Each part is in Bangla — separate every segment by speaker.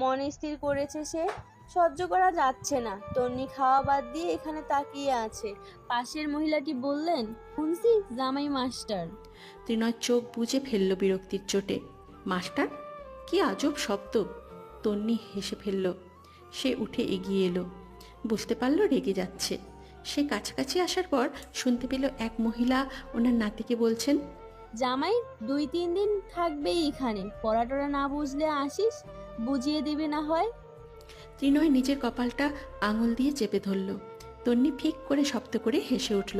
Speaker 1: মন স্থির করেছে সে। সহ্য করা যাচ্ছে না। তন্নি খাওয়া বাদ দিয়ে এখানে তাকিয়ে আছে। পাশের মহিলাটি বললেন, শুনছি জামাই মাস্টার।
Speaker 2: ত্রিনয় চোখ বুজে ফেলল বিরক্তির চোটে। মাস্টার? কি আজব শব্দ! তন্নি হেসে ফেলল। সে উঠে এগিয়ে এলো। বুঝতে পারল রেগে যাচ্ছে। সে কাছাকাছি আসার পর শুনতে পেল এক মহিলা ওনার নাতিকে বলছেন,
Speaker 1: জামাই 2-3 দিন থাকবেই এখানে। পড়াটরা না বুঝলে আসিস, বুঝিয়ে দিবি না হয়।
Speaker 2: ত্রিনয় নিজের কপালটা আঙুল দিয়ে চেপে ধরল। তন্নি ফিক করে শব্দ করে হেসে উঠল।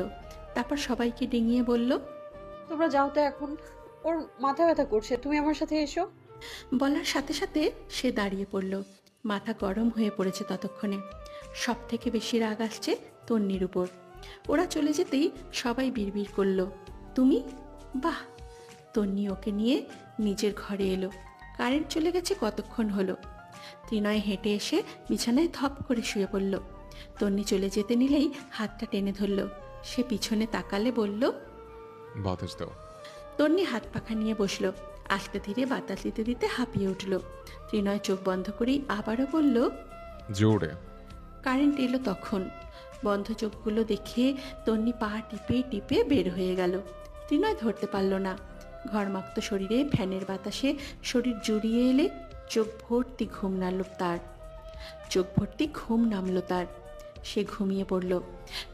Speaker 2: তারপর সবাইকে ডিঙিয়ে বলল,
Speaker 3: তোমরা যাও তো এখন, ওর মাথা ব্যথা করছে, তুমি আমার সাথে এসো।
Speaker 2: বলার সাথে সাথে সে দাঁড়িয়ে পড়ল। মাথা গরম হয়ে পড়েছে ততক্ষণে। সব থেকে বেশি রাগ আসছে তন্নির উপর। ওরা চলে যেতেই সবাই বিড়বিড় করল, তুমি? বাহ! তন্নি ওকে নিয়ে নিজের ঘরে এলো। কারেন্ট চলে গেছে কতক্ষণ হলো। ত্রিনয় হেঁটে এসে বিছানায় ধপ করে শুয়ে পড়ল। তন্নি চলে যেতে নিলেই হাতটা টেনে ধরল। সে পিছনে তাকালে বলল,
Speaker 4: বাতাস দাও।
Speaker 2: তন্নি হাত পাখা নিয়ে বসল। আস্তে ধীরে বাতাস দিতে দিতে হাঁপিয়ে উঠল। ত্রিনয় চোখ বন্ধ করেই আবারও বলল,
Speaker 4: জোরে।
Speaker 2: কারেন্ট এলো তখন। বন্ধ চোখগুলো দেখে তন্নি পা টিপে টিপে বের হয়ে গেল। ত্রিনয় ধরতে পারল না। ঘরমাক্ত শরীরে ফ্যানের বাতাসে শরীর জুড়িয়ে এলে চোখ ভর্তি ঘুম নামল তার। চোখ ভর্তি ঘুম নামল তার। সে ঘুমিয়ে পড়ল।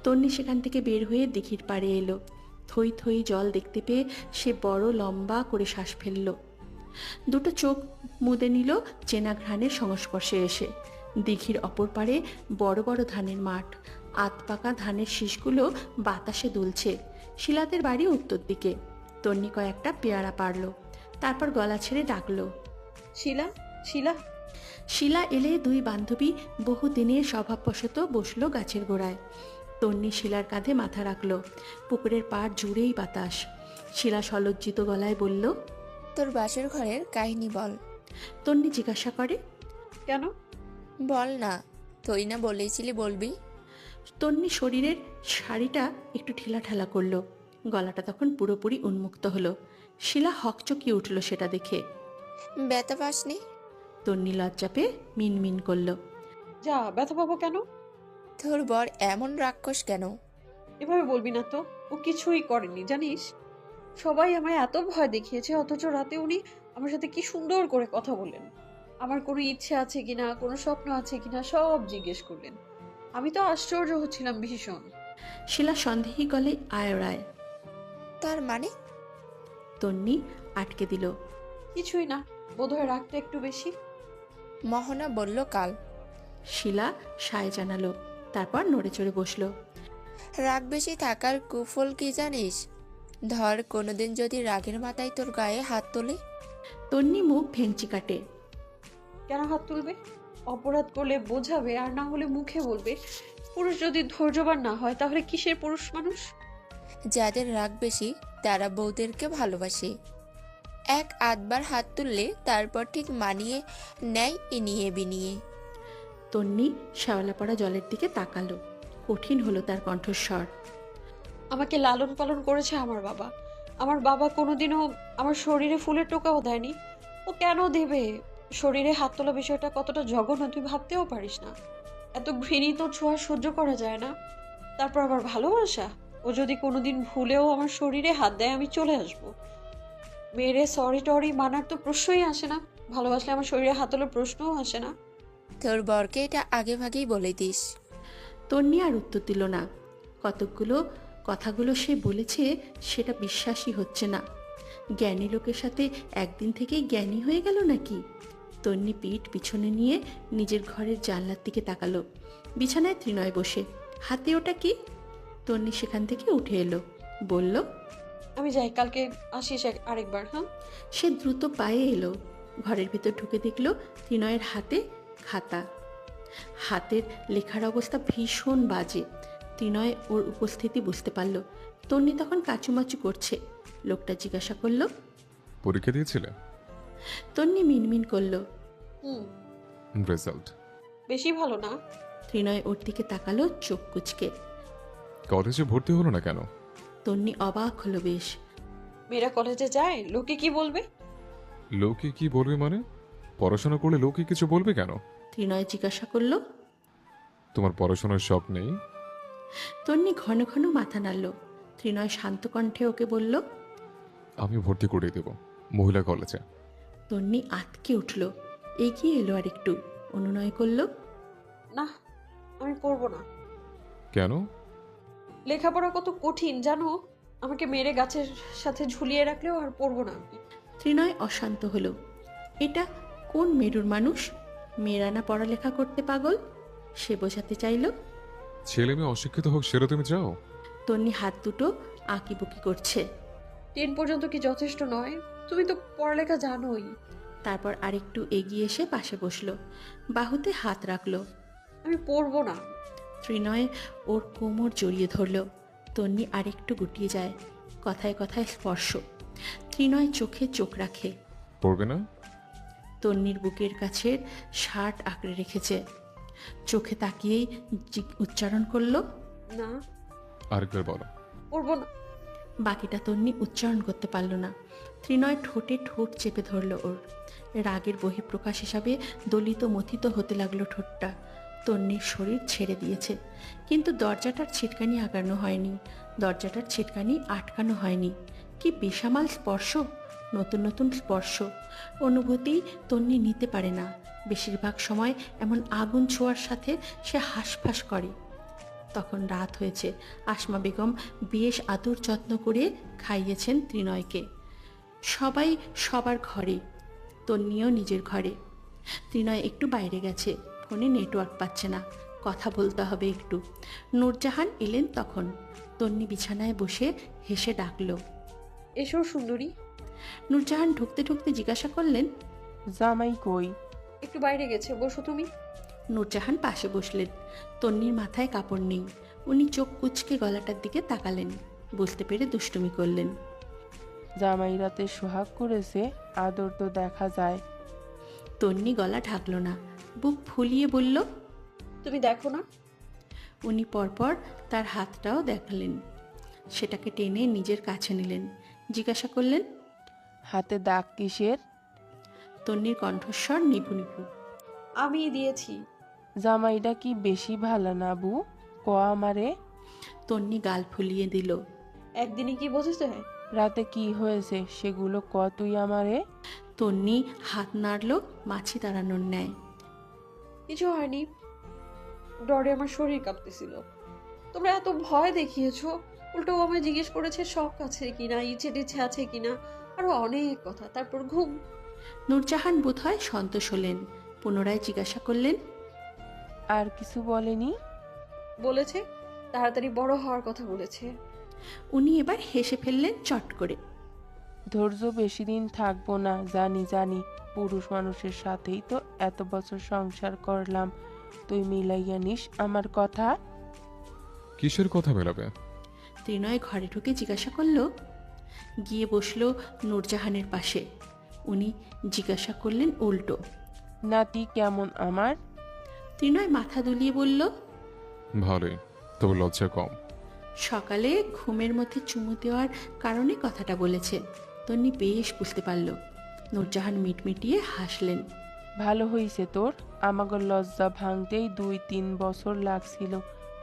Speaker 2: তন্নি সেখান থেকে বের হয়ে দিঘির পাড়ে এলো। থই থই জল দেখতে পেয়ে সে বড় লম্বা করে শ্বাস ফেলল। দুটো চোখ মুদে নিল চেনা ঘ্রাণের সংস্পর্শে এসে। দিঘির অপর পারে বড় বড় ধানের মাঠ। আতপাকা ধানের শীষগুলো বাতাসে দুলছে। শিলাদের বাড়ি উত্তর দিকে। তন্নি কয়েকটা পেয়ারা পারল। তারপর গলা ছেড়ে ডাকলো,
Speaker 3: শিলা, শিলা।
Speaker 2: শিলা এলে দুই বান্ধবী বহুদিনের স্বভাববশত বসলো গাছের গোড়ায়। তন্নি শিলার কাঁধে মাথা রাখল। পুকুরের পাড় জুড়েই বাতাস। শিলা সলজ্জিত গলায় বলল,
Speaker 5: তোর বাসর ঘরের কাহিনী বল।
Speaker 2: তন্নি জিজ্ঞাসা করে,
Speaker 3: কেন?
Speaker 5: বল না, তুই না বলেছিলি বলবি।
Speaker 2: তন্নি শরীরের শাড়িটা একটু ঠেলা করলো। গলাটা তখন পুরোপুরি উন্মুক্ত হলো। শিলা হকচকিয়ে উঠল সেটা দেখে।
Speaker 5: ব্যথা পাসনি?
Speaker 2: তন্নি লজ্জা পেয়ে মিনমিন করলো,
Speaker 3: যা, ব্যথা পাবো কেন?
Speaker 5: তোর বর এমন রাক্ষস কেন?
Speaker 3: এভাবে বলবি না তো। ও কিছুই করেনি জানিস। সবাই আমায় এত ভয় দেখিয়েছে, অথচ রাতে উনি আমার সাথে কি সুন্দর করে কথা বললেন। আমার কোনো ইচ্ছে আছে কিনা, কোনো স্বপ্ন আছে কিনা সব জিজ্ঞেস করলেন। আমি তো আশ্চর্য হচ্ছিলাম ভীষণ।
Speaker 2: শিলা সন্দেহী গলে আয়ড়ায়।
Speaker 5: তার মানে?
Speaker 2: তন্নি আটকে দিল।
Speaker 3: কিছুই না, বোধহয় রাগটা একটু বেশি।
Speaker 5: মোহনা বলল কাল।
Speaker 2: শিলা সায় জানালো। তারপর নড়ে চড়ে বসলো।
Speaker 5: রাগ বেশি থাকার কুফল কি জানিস? ধর কোনোদিন যদি রাগের মাথায় তোর গায়ে হাত তোলে।
Speaker 2: তন্নি মুখ ভেঙচি কাটে।
Speaker 3: কেন হাত তুলবে? অপরাধ করলে বোঝাবে, আর না হলে মুখে বলবে। পুরুষ যদি ধৈর্যবান না হয় তাহলে কিসের পুরুষ মানুষ?
Speaker 5: যাদের রাগ বেশি তারা বউদেরকে ভালোবাসে। এক আধবার হাত তুললে তারপর ঠিক মানিয়ে নেয় ইনিয়ে বিনিয়ে।
Speaker 2: তন্নি শ্যাওলা পড়া জলের দিকে তাকালো। কঠিন হলো তার কণ্ঠস্বর।
Speaker 3: আমাকে লালন পালন করেছে আমার বাবা। আমার বাবা কোনোদিনও আমার শরীরে ফুলের টোকাও দেয়নি। ও কেন দেবে? শরীরে হাত তোলা বিষয়টা কতটা জঘন্য তুই ভাবতেও পারিস না। এত ঘৃণিত ছোঁয়া সহ্য করা যায় না। তারপর আবার ভালোবাসা। ও যদি কোনোদিন ভুলেও আমার শরীরে হাত দেয় আমি চলে আসবো। মেরে সরি টরি মানার তো প্রশ্নই আসে না। ভালোবাসলে আমার শরীরে হাত তোলার প্রশ্নও আসে না।
Speaker 5: তোর বরকে এটা আগে ভাগেই বলে দিস।
Speaker 2: তন্নি আর উত্তর দিল না। কতকগুলো কথাগুলো সে বলেছে সেটা বিশ্বাসই হচ্ছে না। জ্ঞানী লোকের সাথে একদিন থেকেই জ্ঞানী হয়ে গেল নাকি? তন্নি পিঠ পিছনে নিয়ে নিজের ঘরের জানলার দিকে তাকালো। বিছানায় ত্রিনয় বসে। হাতে ওটা কি? তন্নি সেখান থেকে উঠে এলো। বলল,
Speaker 3: আমি যাই, কালকে আসিস আরেকবার। হ্যাঁ।
Speaker 2: সে দ্রুত পায়ে এলো। ঘরের ভিতর ঢুকে দেখল ত্রিনয়ের হাতে খাতা। হাতের লেখার অবস্থা ভীষণ বাজে। ত্রিনয় ওর উপস্থিতি বুঝতে পারল। তন্নি তখন কাচুমাচু করছে। লোকটা জিজ্ঞাসা করলো,
Speaker 4: পরীক্ষা দিয়েছিলে?
Speaker 2: তন্নি মিনমিন করলো।
Speaker 3: হুম।
Speaker 4: রেজাল্ট?
Speaker 3: বেশি ভালো না।
Speaker 2: ত্রিনয় ওর দিকে তাকালো চোখ কুচকে।
Speaker 4: কলেজে ভর্তি হলো না কেন?
Speaker 2: তন্নি অবাক হলো বেশ।
Speaker 3: মেয়েরা কলেজে যায়, লোকে কি বলবে?
Speaker 4: লোকে কি বলবে মানে? পড়াশোনা করলে লোকে কিছু বলবে কেন?
Speaker 2: ত্রিনয় জিজ্ঞাসা করলো।
Speaker 4: তোমার পড়াশোনার শখ নেই?
Speaker 2: তন্নি ঘন ঘন মাথা নাড়ল। ত্রিনয় শান্ত কণ্ঠে ওকে বলল।
Speaker 4: আমি ভর্তি করিয়ে দেব মহিলা কলেজে।
Speaker 2: তন্নি আতকে উঠল, এগিয়ে এলো আর একটু, অনুনয় করলো।
Speaker 3: না, আমি পড়বো না।
Speaker 4: কেন?
Speaker 3: লেখাপড়া কত কঠিন জানো? আমাকে মেরে গাছের সাথে ঝুলিয়ে রাখলেও আর পড়বো না আমি।
Speaker 2: ত্রিনয় অশান্ত হলো। এটা কোন মেরুর মানুষ? মেয়েরা না পড়ালেখা করতে পাগল? সে বোঝাতে চাইল।
Speaker 4: ছেলে মেয়ে অশিক্ষিত হোক সেটা তুমি চাও?
Speaker 2: তন্নি হাত দুটো আঁকিবুকি করছে।
Speaker 3: 10 পর্যন্ত কি যথেষ্ট নয়? তুমি তো পড়ালেখা জানোই।
Speaker 2: তারপর আরেকটু এগিয়ে এসে পাশে বসলো, বাহুতে হাত রাখলো।
Speaker 3: আমি পড়বো না।
Speaker 2: ত্রিনয় ওর কোমর জড়িয়ে ধরল। তন্নি আরেকটু গুটিয়ে যায়, কথায় কথায় স্পর্শ। ত্রিনয় চোখে চোখ রাখে।
Speaker 4: পড়বে না?
Speaker 2: তন্নির বুকের কাছের শার্ট আঁকড়ে রেখেছে, চোখে তাকিয়েই উচ্চারণ করলো।
Speaker 3: না,
Speaker 4: আরেকবার বলো।
Speaker 3: পড়বো না।
Speaker 2: বাকিটা তন্নি উচ্চারণ করতে পারল না। ত্রিনয় ঠোঁটে ঠোঁট চেপে ধরল ওর। রাগের বহিঃপ্রকাশ হিসাবে দলিত মথিত হতে লাগলো ঠোঁটটা। তন্নির শরীর ছেড়ে দিয়েছে, কিন্তু দরজাটার ছিটকানি আগানো হয়নি, দরজাটার ছিটকানি আটকানো হয়নি। কি বেসামাল স্পর্শ, নতুন নতুন স্পর্শ। অনুভূতি তন্নি নিতে পারে না। বেশিরভাগ সময় এমন আগুন ছোঁয়ার সাথে সে হাঁসফাঁস করে। তখন রাত হয়েছে। আসমা বেগম বেশ আদর যত্ন করে খাইয়েছেন ত্রিনয়কে। সবাই সবার ঘরে, তন্নিও নিজের ঘরে। ত্রিনয় একটু বাইরে গেছে, ফোনে নেটওয়ার্ক পাচ্ছে না, কথা বলতে হবে একটু। নূরজাহান এলেন তখন। তন্নি বিছানায় বসে হেসে ডাকলো।
Speaker 3: এসো সুন্দরী।
Speaker 2: নূরজাহান ঢুকতে ঢুকতে জিজ্ঞাসা করলেন,
Speaker 6: জামাই কই?
Speaker 3: একটু বাইরে গেছে, বসো তুমি।
Speaker 2: নূরজাহান পাশে বসলেন। তন্নির মাথায় কাপড় নেই। উনি চোখ কুঁচকে গলাটার দিকে তাকালেন, বুঝতে পেরে দুষ্টুমি করলেন।
Speaker 6: জামাই রাতে সোহাগ করেছে, আদর তো দেখা যায়।
Speaker 2: তন্নি গলা ঢাকল না, বুক ফুলিয়ে বলল।
Speaker 3: তুমি দেখো না?
Speaker 2: উনি পরপর তার হাতটাও দেখালেন, সেটাকে টেনে নিজের কাছে নিলেন। জিজ্ঞাসা করলেন,
Speaker 6: হাতে দাগ কিসের?
Speaker 2: তন্নির কণ্ঠস্বর নিভু নিভু।
Speaker 3: আমি দিয়েছি।
Speaker 6: জামাইটা কি বেশি ভালো না বু? ক আমারে।
Speaker 2: তন্নি গাল ফুলিয়ে দিল।
Speaker 3: একদিনে কি বোঝেছে?
Speaker 6: রাতে কি হয়েছে সেগুলো ক তুই আমারে।
Speaker 2: তন্নি হাত নাড়ল মাছি তাড়ানোর ন্যায়।
Speaker 3: কিছু হয়নি, ডরে আমার শরীর কাঁপতেছিল। তোমরা এত ভয় দেখিয়েছো, উল্টো আমায় জিজ্ঞেস করেছে শখ আছে কিনা, ইচ্ছে টিচ্ছে আছে কিনা, আরো অনেক কথা। তারপর ঘুম।
Speaker 2: নূরজাহান বোধহয় সন্তোষ হলেন, পুনরায় জিজ্ঞাসা করলেন,
Speaker 6: আর কিছু বলেনি?
Speaker 3: বলেছে তাড়াতাড়ি বড় হওয়ার কথা বলেছে।
Speaker 2: উনি এবার হেসে ফেললেন চট করে।
Speaker 6: ধৈর্য বেশি দিন থাকবো না, জানি জানি। পুরুষ মানুষের সাথেই তো এত বছর সংসার করলাম, তুই মিলাইয়া নিস আমার কথা।
Speaker 4: কিসের কথা মেলাবে?
Speaker 2: ত্রিনয় ঘরে ঢুকে জিজ্ঞাসা করলো। গিয়ে বসলো নূরজাহানের পাশে। উনি জিজ্ঞাসা করলেন উল্টো,
Speaker 6: নাতি কেমন আমার?
Speaker 2: ত্রিনয় মাথা দুলিয়ে বলল,
Speaker 4: ভালোই, তবে লজ্জা কম।
Speaker 2: সকালে ঘুমের মধ্যে চুমু দেওয়ার কারণে কথাটা বলেছে। তন্নি বেশ বুঝতে পারল। নূরজাহান মিটমিটিয়ে হাসলেন।
Speaker 6: ভালো হইছে তোর, আমাকে লজ্জা ভাঙতেই 2-3 বছর লাগছিল,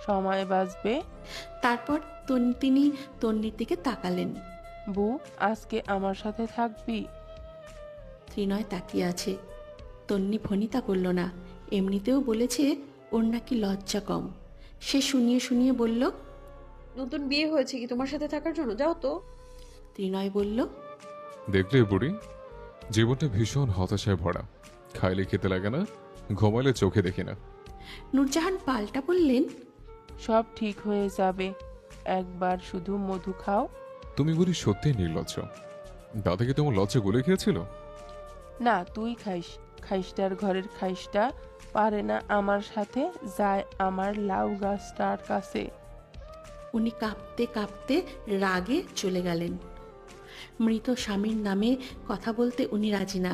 Speaker 6: সময় বাঁচবে।
Speaker 2: তারপর তিনি তন্নির দিকে তাকালেন।
Speaker 6: বু, আজকে আমার সাথে থাকবি?
Speaker 2: ত্রিনয় তাকিয়ে আছে। তন্নি ভনিতা করল না, এমনিতেও বলেছে ওর নাকি লজ্জা কম। সে শুনিয়ে শুনিয়ে বলল,
Speaker 3: নতুন বিয়ে হয়েছে কি তোমার সাথে থাকার জন্য? যাও তো।
Speaker 2: ত্রিনয় বলল,
Speaker 4: দেখলে বুড়ি, জীবনটা ভীষণ হতাশায় ভরা। খাইলে খেতে লাগে না, ঘুমাইলে চোখে দেখি না।
Speaker 2: নূরজাহান পাল্টা বললেন,
Speaker 6: সব ঠিক হয়ে যাবে, একবার শুধু মধু খাও।
Speaker 4: তুমি বুড়ি সত্যিই নির্লজ্জ। দাদা কি তোমার লজ্জা গলে খেয়েছিল?
Speaker 6: না, তুই খাইস। খাইসটার ঘরের খাইসটা পারে না আমার সাথে, যায় আমার লাউ গাছটার কাছে।
Speaker 2: উনি কাঁপতে কাঁপতে রাগে চলে গেলেন। মৃত স্বামীর নামে কথা বলতে উনি রাজি না।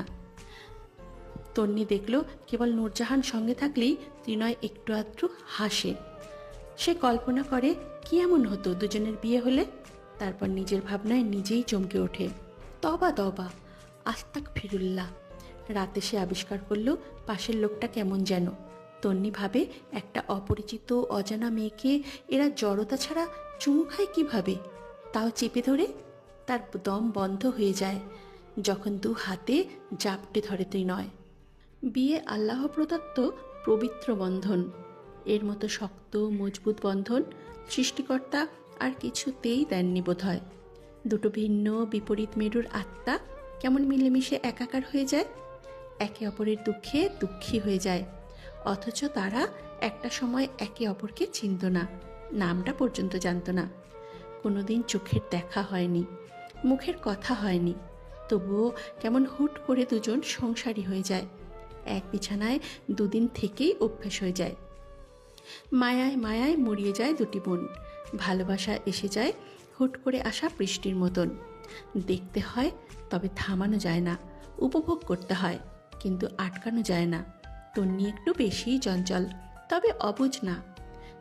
Speaker 2: তন্নি দেখল কেবল নূরজাহান সঙ্গে থাকলেই ত্রিনয় একটু আধটু হাসে। সে কল্পনা করে কি এমন হতো দুজনের বিয়ে হলে। তারপর নিজের ভাবনায় নিজেই চমকে ওঠে। তবা তবা, আস্তাক ফিরুল্লাহ। রাতে সে আবিষ্কার করলো পাশের লোকটা কেমন যেন। তন্নি ভাবে একটা অপরিচিত অজানা মেয়েকে এরা জড়তা ছাড়া চুমু খায় কিভাবে, তাও চেপে ধরে। তার দম বন্ধ হয়ে যায় যখন দু হাতে জাপটে ধরে ত্রিনয়। বিয়ে আল্লাহ প্রদত্ত পবিত্র বন্ধন। এর মতো শক্ত মজবুত বন্ধন সৃষ্টিকর্তা আর কিছুতেই দেননি বোধহয়। দুটো ভিন্ন বিপরীত মেরুর আত্মা কেমন মিলেমিশে একাকার হয়ে যায়, একে অপরের দুঃখে দুঃখী হয়ে যায়, অথচ তারা একটা সময় একে অপরকে চিনত না, নামটা পর্যন্ত জানত না। কোনোদিন চোখের দেখা হয়নি, মুখের কথা হয়নি, তবুও কেমন হুট করে দুজন সংসারী হয়ে যায়। এক বিছানায় দুদিন থেকেই অভ্যেস হয়ে যায়। মায়ায় মায়ায় মরিয়ে যায় দুটি বোন। ভালোবাসা এসে যায় হুট করে আসা বৃষ্টির মতন। দেখতে হয় তবে থামানো যায় না, উপভোগ করতে হয় কিন্তু আটকানো যায় না। তন্নি একটু বেশিই চঞ্চল, তবে অবুঝ না।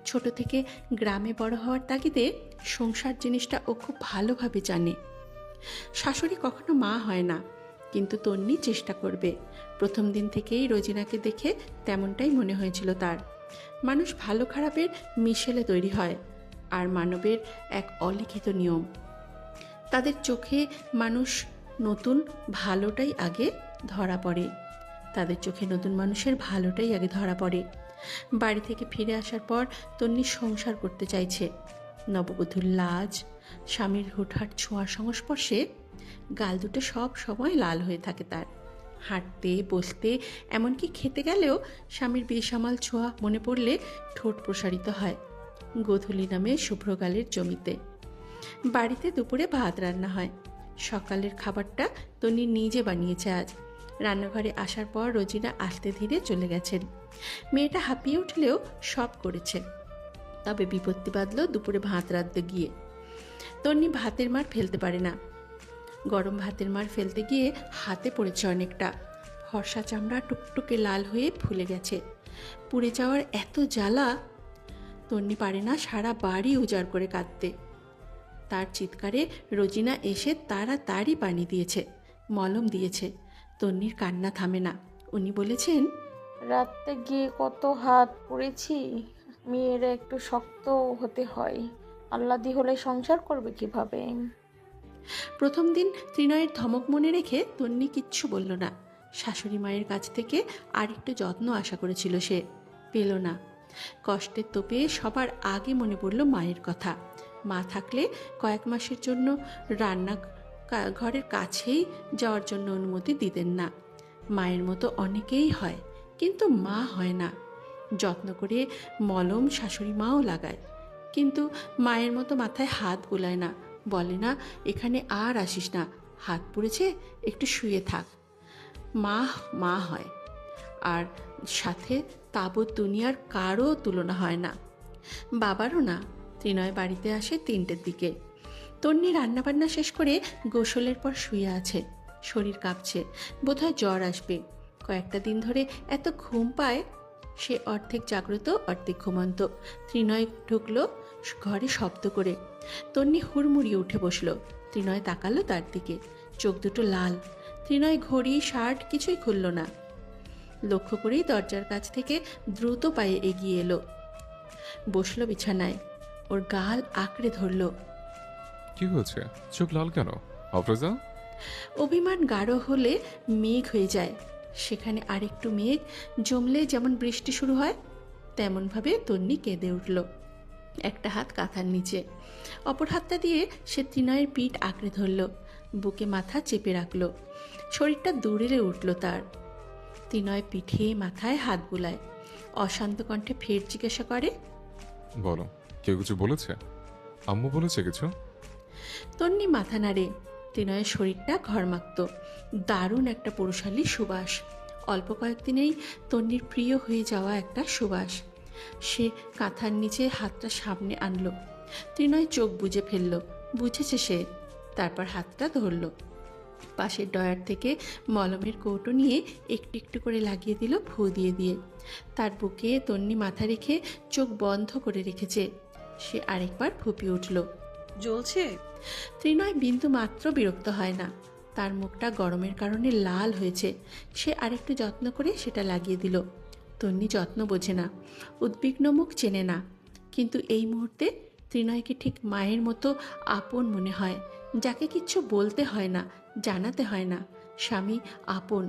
Speaker 2: ছোট থেকে গ্রামে বড় হওয়ার তাগিদে সংসার জিনিসটা ও খুব ভালোভাবে জানে। শাশুড়ি কখনো মা হয় না, কিন্তু তন্নি চেষ্টা করবে। প্রথম দিন থেকেই রোজিনাকে দেখে তেমনটাই মনে হয়েছিল তার। মানুষ ভালো খারাপের মিশেলে তৈরি হয়, আর মানবের এক অলিখিত নিয়ম। তাদের চোখে মানুষ নতুন ভালোটাই আগে ধরা পড়ে, তাদের চোখে নতুন মানুষের ভালোটাই আগে ধরা পড়ে। বাড়ি থেকে ফিরে আসার পর তন্নি সংসার করতে চাইছে। নববধূর লাজ, স্বামীর হুটহাট ছোঁয়ার সংস্পর্শে গাল দুটো সব সময় লাল হয়ে থাকে তার। হাঁটতে বসতে এমনকি খেতে গেলেও স্বামীর বেসামাল ছোঁয়া মনে পড়লে ঠোঁট প্রসারিত হয় গোধূলি নামে শুভ্রগালের জমিতে। বাড়িতে দুপুরে ভাত রান্না হয়। সকালের খাবারটা তন্নি নিজে বানিয়েছে আজ। রান্নাঘরে আসার পর রোজিনা আস্তে ধীরে চলে গেছেন। মেয়েটা হাঁপিয়ে উঠলেও সব করেছে, তবে বিপত্তি বাঁধল দুপুরে ভাত রাঁধতে গিয়ে। তন্নি ভাতের মার ফেলতে পারে না। গরম ভাতের মার ফেলতে গিয়ে হাতে পড়েছে অনেকটা। ফর্সা চামড়া টুকটুকে লাল হয়ে ফুলে গেছে। পুড়ে যাওয়ার এত জ্বালা তন্নি পারে না সারা বাড়ি উজাড় করে কাঁদতে। তার চিৎকারে রোজিনা এসে তাড়াতাড়ি পানি দিয়েছে, মলম দিয়েছে। তন্নির কান্না থামে না। উনি বলেছেন,
Speaker 3: রাতে গিয়ে কত হাত পুড়েছি, মেয়েরা একটু শক্ত হতে হয়। আল্লাদি হলে সংসার করবে কিভাবে?
Speaker 2: প্রথম দিন ত্রিনয়ের ধমক মনে রেখে তন্নি কিচ্ছু বলল না। শাশুড়ি মায়ের কাছ থেকে আর একটু যত্ন আশা করেছিল সে, পেল না। কষ্টের তোপে সবার আগে মনে পড়ল মায়ের কথা। মা থাকলে কয়েক মাসের জন্য রান্না ঘরের কাছেই যাওয়ার জন্য অনুমতি দিতেন না। মায়ের মতো অনেকেই হয়, কিন্তু মা হয় না। যত্ন করে মলম শাশুড়ি মাও লাগায়, কিন্তু মায়ের মতো মাথায় হাত বুলায় না, বলে না এখানে আর আসিস না, হাত পুড়েছে, একটু শুয়ে থাক। মা মা হয়, আর সাথে তাবৎ দুনিয়ার কারও তুলনা হয় না। বাবারও না। ত্রিনয় বাড়িতে আসে 3টের দিকে। তন্নি রান্নাবান্না শেষ করে গোসলের পর শুয়ে আছে। শরীর কাঁপছে, বোধহয় জ্বর আসবে। কয়েকটা দিন ধরে এত ঘুম পায় সে, অর্ধেক জাগ্রত অর্ধেক ঘুমন্ত। ত্রিনয় ঢুকলো ঘরে শব্দ করে। তন্নি হুড়মুড়িয়ে উঠে বসলো। ত্রিনয় তাকালো তার দিকে, চোখ দুটো লাল। ত্রিনয় ঘড়ি শার্ট কিছুই খুলল না। লক্ষ্য করেই দরজার কাছ থেকে দ্রুত পায়ে এগিয়ে এলো, বসলো বিছানায়। ওর গাল আঁকড়ে ধরলো।
Speaker 4: কি হয়েছে? চোখ লাল কেন অফরোজা?
Speaker 2: অভিমান গাঢ় হলে মেঘ হয়ে যায়, সেখানে আরেকটু মেঘ জমলে যেমন বৃষ্টি শুরু হয়, তেমনভাবে তন্নি কেঁদে উঠল। একটা হাত কাঁথার নিচে, অপর হাতটা দিয়ে সে ত্রিনয়ের পিঠ আঁকড়ে ধরল, বুকে মাথা চেপে রাখল। শরীরটা দৌড়ে উঠল তার। ত্রিনয় পিঠে মাথায় হাত বুলায়, অশান্ত কণ্ঠে ফের জিজ্ঞাসা করে,
Speaker 4: বলো, কেউ কিছু বলেছে? আম্মু বলেছে কিছু?
Speaker 2: তন্নি মাথা নাড়ে। ত্রিনয়ের শরীরটা ঘরমাক্ত, দারুণ একটা পুরুষালী সুবাস। অল্প কয়েকদিনেই তন্নির প্রিয় হয়ে যাওয়া একটা সুবাস। সে কাঁথার নিচে হাতটা সামনে আনলো। ত্রিনয় চোখ বুজে ফেলল, বুঝেছে সে। তারপর হাতটা ধরল। পাশের ডয়ার থেকে মলমের কৌটো নিয়ে একটু একটু করে লাগিয়ে দিল ফু দিয়ে দিয়ে। তার বুকে তন্নি মাথা রেখে চোখ বন্ধ করে রেখেছে। সে আরেকবার ফুপিয়ে উঠল।
Speaker 3: জ্বলছে?
Speaker 2: ত্রিনয় বিন্দু মাত্র বিরক্ত হয় না। তার মুখটা গরমের কারণে লাল হয়েছে। সে আরেকটু যত্ন করে সেটা লাগিয়ে দিল। তন্নি যত্ন বোঝে না, উদ্বিগ্ন মুখ চেনে না, কিন্তু এই মুহূর্তে ত্রিনয়কে ঠিক মায়ের মতো আপন মনে হয়, যাকে কিচ্ছু বলতে হয় না, জানাতে হয় না। স্বামী আপন,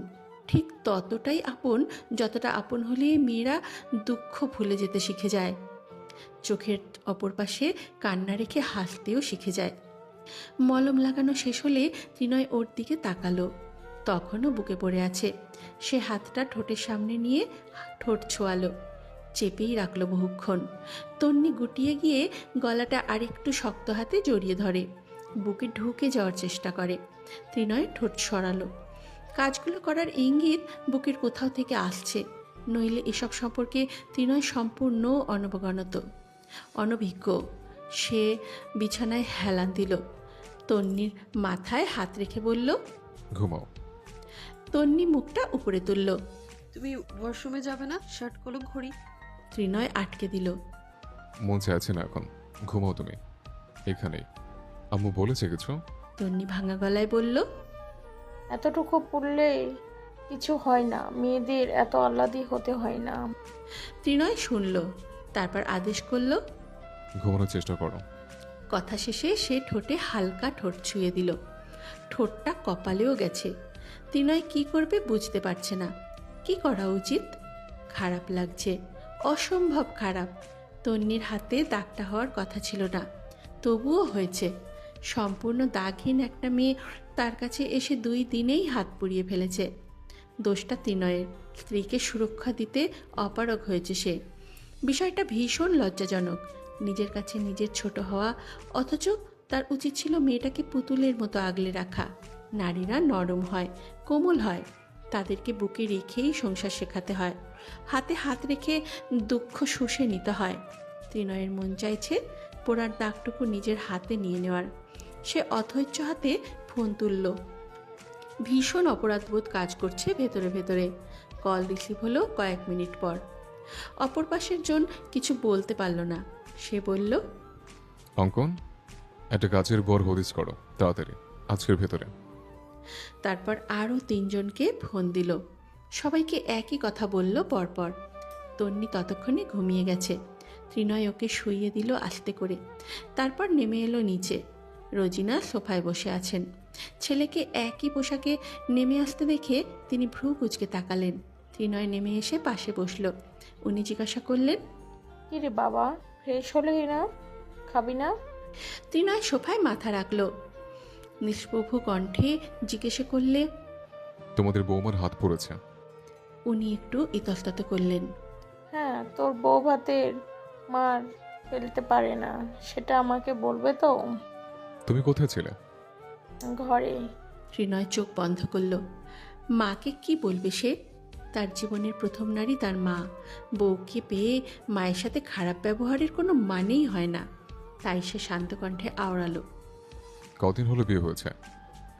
Speaker 2: ঠিক ততটাই আপন যতটা আপন হলে মেয়েরা দুঃখ ভুলে যেতে শিখে যায়, চোখের অপর পাশে কান্না রেখে হাসতেও শিখে যায়। মলম লাগানো শেষ হলে ত্রিনয় ওর দিকে তাকালো। তখনও বুকে পড়ে আছে। সে হাতটা ঠোঁটের সামনে নিয়ে ঠোঁট ছোঁয়ালো, চেপেই রাখলো বহুক্ষণ। তন্নি গুটিয়ে গিয়ে গলাটা আরেকটু শক্ত হাতে জড়িয়ে ধরে, বুকে ঢুকে যাওয়ার চেষ্টা করে। ত্রিনয় ঠোঁট সরালো। কাজগুলো করার ইঙ্গিত বুকের কোথাও থেকে আসছে, নইলে এসব সম্পর্কে ত্রিনয় সম্পূর্ণ অনভিজ্ঞ। সে বিছানায় হেলান দিল, তন্নির মাথায় হাত রেখে বলল,
Speaker 4: ঘুমাও।
Speaker 2: তন্নি মুখটা উপরে তুলল।
Speaker 3: তুমি ওয়াশরুমে যাবে না? শার্ট খোলো, ঘড়ি।
Speaker 2: ত্রিনয় আটকে দিল।
Speaker 4: মন চাইছে না এখন, ঘুমাও তুমি এখানেই। আম্মু বলেছে কিছু?
Speaker 2: তন্নি ভাঙা গলায় বলল,
Speaker 7: এতটুকু পড়লে কিছু হয় না, মেয়েদের এত আহ্লাদি হতে হয় না।
Speaker 2: ত্রিনয় শুনল, তারপর আদেশ করল,
Speaker 4: ঘুমানোর চেষ্টা করো।
Speaker 2: কথা শেষে সে ঠোঁটে হালকা ঠোঁট ছুঁয়ে দিল। ঠোঁটটা কপালেও গেছে। ত্রিনয় কি করবে বুঝতে পারছে না। কি করা উচিত? খারাপ লাগছে, অসম্ভব খারাপ। তন্নির হাতে দাগটা হওয়ার কথা ছিল না, তবুও হয়েছে। সম্পূর্ণ দাগহীন একটা মেয়ে তার কাছে এসে 2 দিনেই হাত পুড়িয়ে ফেলেছে। দোষটা ত্রিনয়ের। স্ত্রীকে সুরক্ষা দিতে অপারগ হয়েছে সে। বিষয়টা ভীষণ লজ্জাজনক। নিজের কাছে নিজের ছোট হওয়া, অথচ তার উচিত ছিল মেয়েটাকে পুতুলের মতো আগলে রাখা। নারীরা নরম হয়, কোমল হয়, তাদেরকে বুকে রেখেই সংসার শেখাতে হয়, হাতে হাত রেখে দুঃখ শুষে নিতে হয়। ত্রিনয়ের মন চাইছে পোড়ার দাগটুকু নিজের হাতে নিয়ে নেওয়ার। সে অধৈর্য হাতে ফোন তুলল। ভীষণ অপরাধবোধ কাজ করছে ভেতরে ভেতরে। কল রিসিভ হলো কয়েক মিনিট পর। অপর পাশের জন কিছু বলতে পারল না। সে বলল,
Speaker 4: অঙ্কন, একটা কাজের বর হদিস করো তাড়াতাড়ি, আজকের ভেতরে।
Speaker 2: তারপর আরও 3 জনকে ফোন দিল। সবাইকে একই কথা বলল পরপর। তন্নি ততক্ষণে ঘুমিয়ে গেছে। ত্রিনয় ওকে শুইয়ে দিল আস্তে করে। তারপর নেমে এলো নিচে। রোজিনা সোফায় বসে আছেন। ছেলেকে একই পোশাকে নেমে আসতে দেখে তিনি ভ্রু কুঁচকে তাকালেন। ত্রিনয় নেমে এসে পাশে বসল। উনি জিজ্ঞাসা করলেন,
Speaker 7: কি রে বাবা, ফ্রেশ হলে না? খাবি না?
Speaker 2: ত্রিনয় সোফায় মাথা রাখল। নিষ্প্রভ কণ্ঠে জিজ্ঞেস করলে,
Speaker 4: তোমাদের বৌমার হাত পড়েছে।
Speaker 2: উনি একটু ইতস্তত করলেন।
Speaker 7: হ্যাঁ, তোর বউ ভাতের মার ফেলতে পারে না, সেটা আমাকে বলবে তো?
Speaker 4: তুমি কোথায় ছিলে?
Speaker 7: ঘরে।
Speaker 2: ত্রিনয় চোখ বন্ধ করল। মাকে কি বলবে সে? তার জীবনের প্রথম নারী তার মা। বউকে পেয়ে মায়ের সাথে খারাপ ব্যবহারের কোনো মানেই হয় না। তাই সে শান্ত কণ্ঠে আওড়ালো,
Speaker 4: কদিন হলো বিয়ে হয়েছে,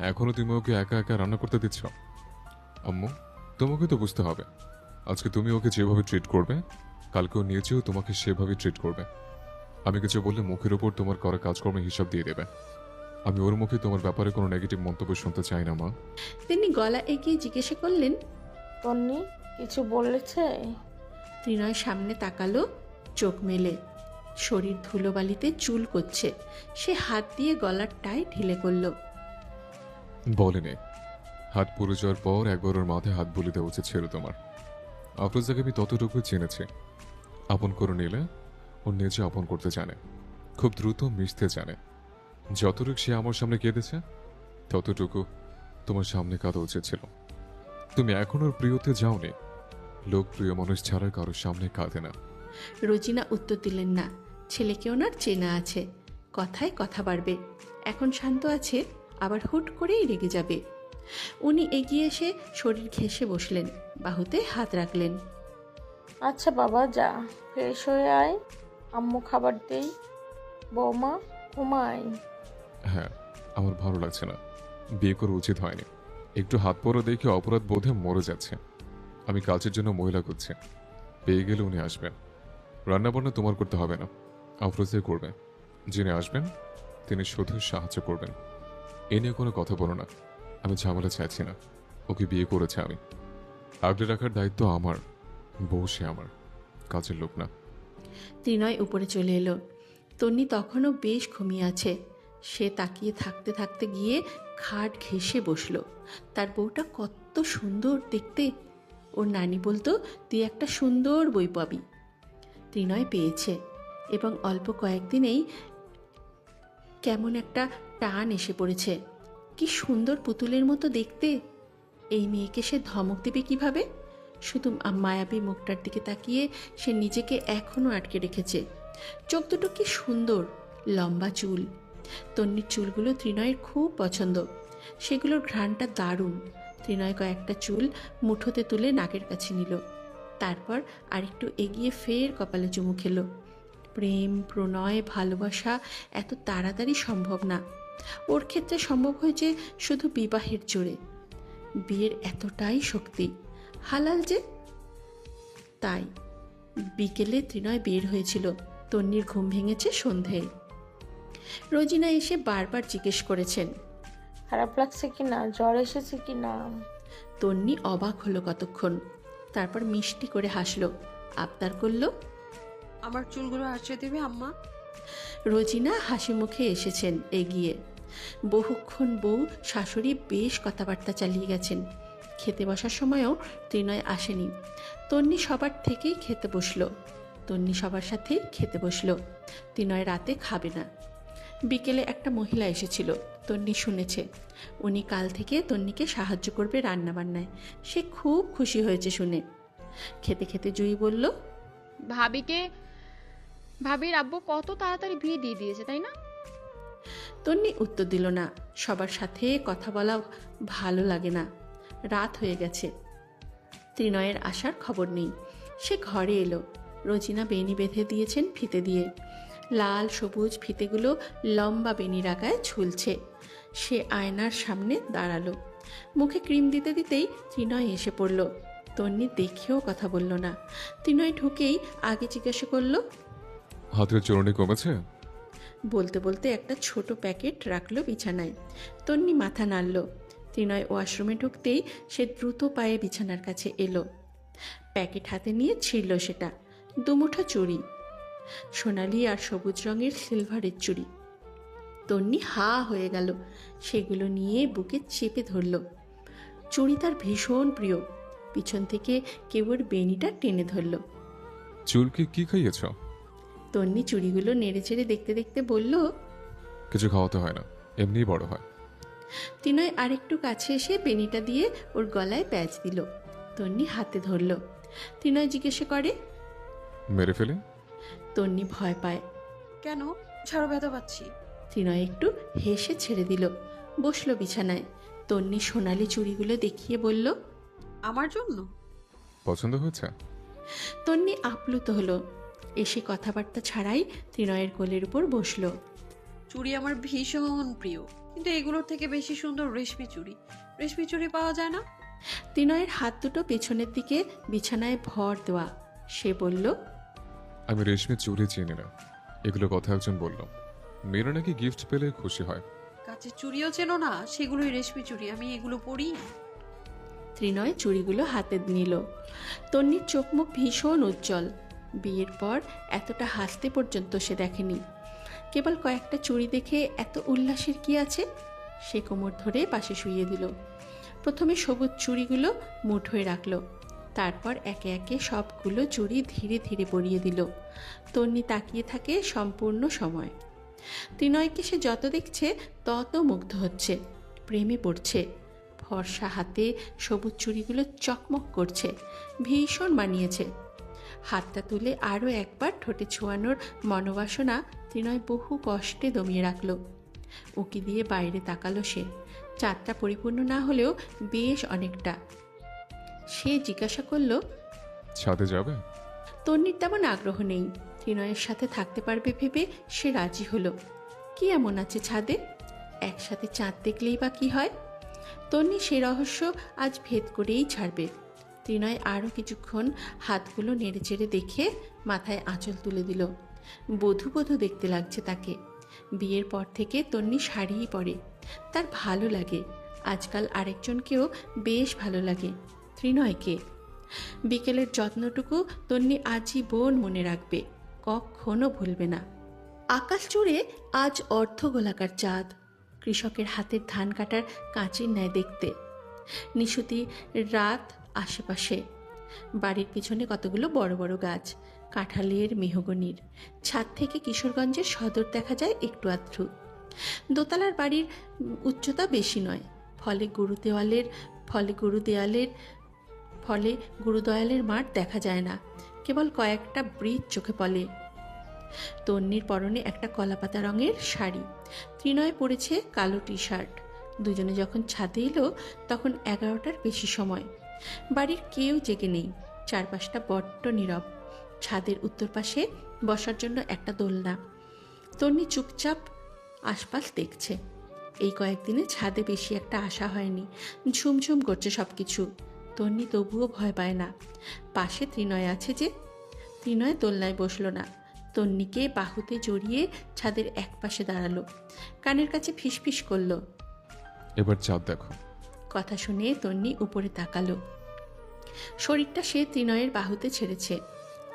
Speaker 4: এখনো তুমি ওকে একা একা রান্না করতে দিচ্ছ? আম্মু, তোমাকে তো বুঝতে হবে, আজকে তুমি ওকে যেভাবে ট্রিট করবে, কালকেও নিয়েছেও তোমাকে সেভাবে ট্রিট করবে। আমি কিছু বললে মুখের উপর তোমার করা কাজকর্মের হিসাব দিয়ে দেবে। আমি ওর মুখে তোমার ব্যাপারে কোনো নেগেটিভ মন্তব্য শুনতে চাই না মা।
Speaker 2: তিনি গলা এগিয়ে জিজ্ঞাসা করলেন,
Speaker 7: তন্নি কিছু বলেছে?
Speaker 2: ত্রিনয় সামনে তাকালো, চোখ মেলে। শরীর ধুলোবালিতে চুল করছে। সে হাত দিয়ে গলার টাই ঢিলে করল।
Speaker 4: বলেনি। হাত পুড়ে যাওয়ার পর একবার ওর মাথায় হাত বুলিয়ে দেওয়া উচিত ছিল তোমার। আফরোজাকে আমি ততটুকু চিনেছি, আপন করে নিলে ও নিজে আপন করতে জানে, খুব দ্রুত মিশতে জানে। যতটুকু সে আমার সামনে কেঁদেছে, ততটুকু তোমার সামনে কাঁদা উচিত ছিল। তুমি এখন ওর প্রিয়তে যাওনি। লোকপ্রিয় মানুষ ছাড়া কারোর সামনে কাঁদে না।
Speaker 2: রোজিনা উত্তর দিলেন না। ছেলেকে ওনার চেনা আছে, কথায় কথা বাড়বে। এখন শান্ত আছে, আবার হুট করেই রেগে যাবে। উনি এগিয়ে এসে শরীর ঘেঁষে বসলেন, বাহুতে হাত রাখলেন।
Speaker 7: আচ্ছা বাবা, যা ফ্রেশ হয়ে আয়, আম্মু খাবার দেই। বৌমা, ঘুমাই।
Speaker 4: হ্যাঁ, আমার ভালো লাগছে না, বিয়ে করা উচিত হয়নি। একটু হাত পরও দেখে অপরাধ বোধে মরে যাচ্ছে। আমি কাজের জন্য মহিলা খুঁজছি, পেয়ে গেলে উনি আসবেন। রান্নাবান্না তোমার করতে হবে না, আফরোজে করবে। যিনি আসবেন তিনি শুধু সাহায্য করবেন। এ নিয়ে কোনো কথা বলো না, আমি ঝামেলা চাইছি না, ওকে বিয়ে করেছে আমি, আগলে রাখার দায়িত্ব আমার। বউ সে আমার, কাজের লোক না।
Speaker 2: ত্রিনয় উপরে চলে এলো। তন্নি তখনও বেশ ঘুমিয়ে আছে। সে তাকিয়ে থাকতে থাকতে গিয়ে খাট ঘেঁষে বসলো। তার বউটা কত সুন্দর দেখতে। ওর নানি বলতো, তুই একটা সুন্দর বই পাবি। ত্রিনয় পেয়েছে, এবং অল্প কয়েকদিনেই কেমন একটা টান এসে পড়েছে। কি সুন্দর পুতুলের মতো দেখতে। এই মেয়েকে সে ধমক দেবে কিভাবে? শুধু মায়াবী মুখটার দিকে তাকিয়ে সে নিজেকে এখনও আটকে রেখেছে। চোখ দুটো কি সুন্দর, লম্বা চুল। তন্নির চুলগুলো ত্রিনয়ের খুব পছন্দ। সেগুলোর ঘ্রাণটা দারুণ। ত্রিনয় কয়েকটা চুল মুঠোতে তুলে নাকের কাছে নিল। তারপর আরেকটু এগিয়ে ফের কপালে চুমু খেলো। প্রেম, প্রণয়, ভালোবাসা এত তাড়াতাড়ি সম্ভব না। ওর ক্ষেত্রে সম্ভব হয়েছে শুধু বিবাহের জোরে। বিয়ের এতটাই শক্তি, হালাল যে। তাই বিকেলে ত্রিনয় বের হয়েছিল। তন্নির ঘুম ভেঙেছে সন্ধেয়। রোজিনা এসে বারবার জিজ্ঞেস করেছেন,
Speaker 7: খারাপ লাগছে কি না, জ্বর এসেছে কি না।
Speaker 2: তন্নি অবাক হলো কতক্ষণ। তারপর মিষ্টি করে হাসলো, আবদার করলো,
Speaker 3: আমার চুলগুলো আঁচড়ে দেবে আম্মা?
Speaker 2: রোজিনা হাসি মুখে এসেছেন এগিয়ে। বহুক্ষণ বউ শাশুড়ি বেশ কথাবার্তা চালিয়ে গেছেন। খেতে বসার সময়ও ত্রিনয় আসেনি। তন্নি সবার থেকেই খেতে বসলো। তন্নি সবার সাথেই খেতে বসলো। ত্রিনয় রাতে খাবে না। বিকেলে একটা মহিলা এসেছিল, তন্নি শুনেছে। উনি কাল থেকে তন্নিকে সাহায্য করবে রান্নাবান্নায়। সে খুব খুশি হয়েছে শুনে। খেতে খেতে জুই বলল,
Speaker 8: ভাবির আব্বু কত তাড়াতাড়ি বিয়ে দিয়ে দিয়েছে, তাই না?
Speaker 2: তন্নি উত্তর দিল না। সবার সাথে কথা বলা ভালো লাগে না। রাত হয়ে গেছে। ত্রিনয়ের আসার খবর নেই। সে ঘরে এলো। রোজিনা বেনি বেঁধে দিয়েছেন ফিতে দিয়ে। লাল সবুজ ফিতেগুলো লম্বা বেনির আগায় ঝুলছে। সে আয়নার সামনে দাঁড়ালো। মুখে ক্রিম দিতে দিতেই ত্রিনয় এসে পড়ল। তন্নি দেখেও কথা বলল না। ত্রিনয় ঢুকেই আগে জিজ্ঞাসা করলো,
Speaker 4: হাতের চরণে কমেছে?
Speaker 2: বলতে বলতে একটা ছোট প্যাকেট রাখলো বিছানায়। তন্নি মাথা নাড়ল। ত্রিনয় ওয়াশরুমে ঢুকতেই সে দ্রুত পায়ে বিছানার কাছে এলো। প্যাকেট হাতে নিয়ে ছিঁড়ল সেটা। দুমুঠো চুড়ি, সোনালি আর সবুজ রঙের সিলভারের চুড়ি। তন্নি হা হয়ে গেল। সেগুলো নিয়ে বুকে চেপে ধরল। চুড়ি তার ভীষণ প্রিয়। পিছন থেকে কেউ ওর বেনিটা টেনে ধরল।
Speaker 4: চুলকে কি খাইয়েছ?
Speaker 2: তন্নি চুড়িগুলো নেড়ে চেড়ে দেখতে দেখতে বলল,
Speaker 4: কিছু খাওয়াতে হয় না, এমনিই বড় হয়।
Speaker 2: ত্রিনয় আরেকটু কাছে এসে বেনিটা দিয়ে ওর গলায় প্যাঁচ দিল। তন্নি হাতে ধরল। ত্রিনয় জিজ্ঞাসা করে,
Speaker 4: মেরে ফেলে?
Speaker 2: তন্নি ভয় পায়।
Speaker 3: কেন? ছাড়ো, ব্যথা পাচ্ছি।
Speaker 2: ত্রিনয় একটু হেসে ছেড়ে দিল। বসলো বিছানায়। তন্নি সোনালি চুড়িগুলো দেখিয়ে বলল,
Speaker 3: আমার জন্য?
Speaker 4: পছন্দ হয়েছে?
Speaker 2: তন্নি আপ্লুত হলো। এসে কথাবার্তা ছাড়াই ত্রিনয়ের কোলের উপর বসলো।
Speaker 3: চুড়ি আমার ভীষণ প্রিয়, কিন্তু এগুলোর থেকে বেশি সুন্দর রেশমি চুড়ি। রেশমি চুড়ি পাওয়া যায় না?
Speaker 2: ত্রিনয়ের হাত দুটো পেছনের দিকে বিছানায় ভর দেওয়া। সে বলল,
Speaker 4: আমি রেশমি চুড়ি চিনি না, এগুলো কথা একজন বলল। মেয়েরা নাকি গিফট পেলে খুশি হয়।
Speaker 3: কাচের চুড়িও চেনো না? সেগুলোই রেশমি চুড়ি, আমি এগুলো পরি।
Speaker 2: ত্রিনয় চুড়িগুলো হাতে নিল। তন্নির চোখ মুখ ভীষণ উজ্জ্বল। বিয়ের পর এতটা হাসতে পর্যন্ত সে দেখেনি। কেবল কয়েকটা চুড়ি দেখে এত উল্লাসের কি আছে? সে কোমর ধরে পাশে শুইয়ে দিল। প্রথমে সবুজ চুড়িগুলো মুঠোয় রাখলো। তারপর একে একে সবগুলো চুড়ি ধীরে ধীরে পরিয়ে দিল। তন্নি তাকিয়ে থাকে সম্পূর্ণ সময়। ত্রিনয়কে সে যত দেখছে তত মুগ্ধ হচ্ছে, প্রেমে পড়ছে। ফর্সা হাতে সবুজ চুড়িগুলো চকমক করছে, ভীষণ মানিয়েছে। হাতটা তুলে আরও একবার ঠোঁটে ছোঁয়ানোর মনোবাসনা ত্রিনয় বহু কষ্টে দমিয়ে রাখল। উকি দিয়ে বাইরে তাকালো সে। চাঁদটা পরিপূর্ণ না হলেও বেশ অনেকটা। সে জিজ্ঞাসা করলো,
Speaker 4: ছাদে যাবে?
Speaker 2: তন্নির তেমন আগ্রহ নেই। ত্রিনয়ের সাথে থাকতে পারবে ভেবে সে রাজি হলো। কি এমন আছে ছাদে? একসাথে চাঁদ দেখলেই বা কি হয়? তন্নি সে রহস্য আজ ভেদ করেই ছাড়বে। ত্রিনয় আরও কিছুক্ষণ হাতগুলো নেড়ে চেড়ে দেখে মাথায় আঁচল তুলে দিল। বধূ বধূ দেখতে লাগছে তাকে। বিয়ের পর থেকে তন্নি শাড়িই পরে। তার ভালো লাগে। আজকাল আরেকজনকেও বেশ ভালো লাগে, ত্রিনয়কে। বিকেলের যত্নটুকু তন্নি আজীবন মনে রাখবে, কখনো ভুলবে না। আকাশ জুড়ে আজ অর্ধ গোলাকার চাঁদ, কৃষকের হাতের ধান কাটার কাঁচির ন্যায় দেখতে। নিশুতি রাত আশেপাশে। বাড়ির পিছনে কতগুলো বড় বড় গাছ, কাঁঠালের, মেহগনির। ছাদ থেকে কিশোরগঞ্জের সদর দেখা যায় একটু আধটু। দোতলার বাড়ির উচ্চতা বেশি নয়, ফলে গুরুদয়ালের মাঠ দেখা যায় না, কেবল কয়েকটা ব্রিজ চোখে পড়ে। তন্নির পরনে একটা কলাপাতা রঙের শাড়ি, ত্রিনয় পরেছে কালো টি শার্ট। দুজনে যখন ছাদে এলো তখন 11টার বেশি সময়। বাড়ির কেউ জেগে নেই, চারপাশটা বড্ড নীরব। ছাদের উত্তর পাশে বসার জন্য একটা দোলনা। তন্নি চুপচাপ আশপাশ দেখছে। এই কয়েকদিনে ছাদে বেশি একটা আসা হয়নি, ঝুমঝুম করছে সব কিছু। তন্নি তবুও ভয় পায় না। পাশে ত্রিনয় আছে যে। ত্রিনয় দোলনায় বসলো না, তন্নিকে বাহুতে জড়িয়ে ছাদের এক পাশে দাঁড়ালো, কানের কাছে ফিসফিস করলো।
Speaker 4: এবার চাঁদ দেখো।
Speaker 2: কথা শুনে তন্নি উপরে তাকালো। শরীরটা সে ত্রিনয়ের বাহুতে ছেড়েছে।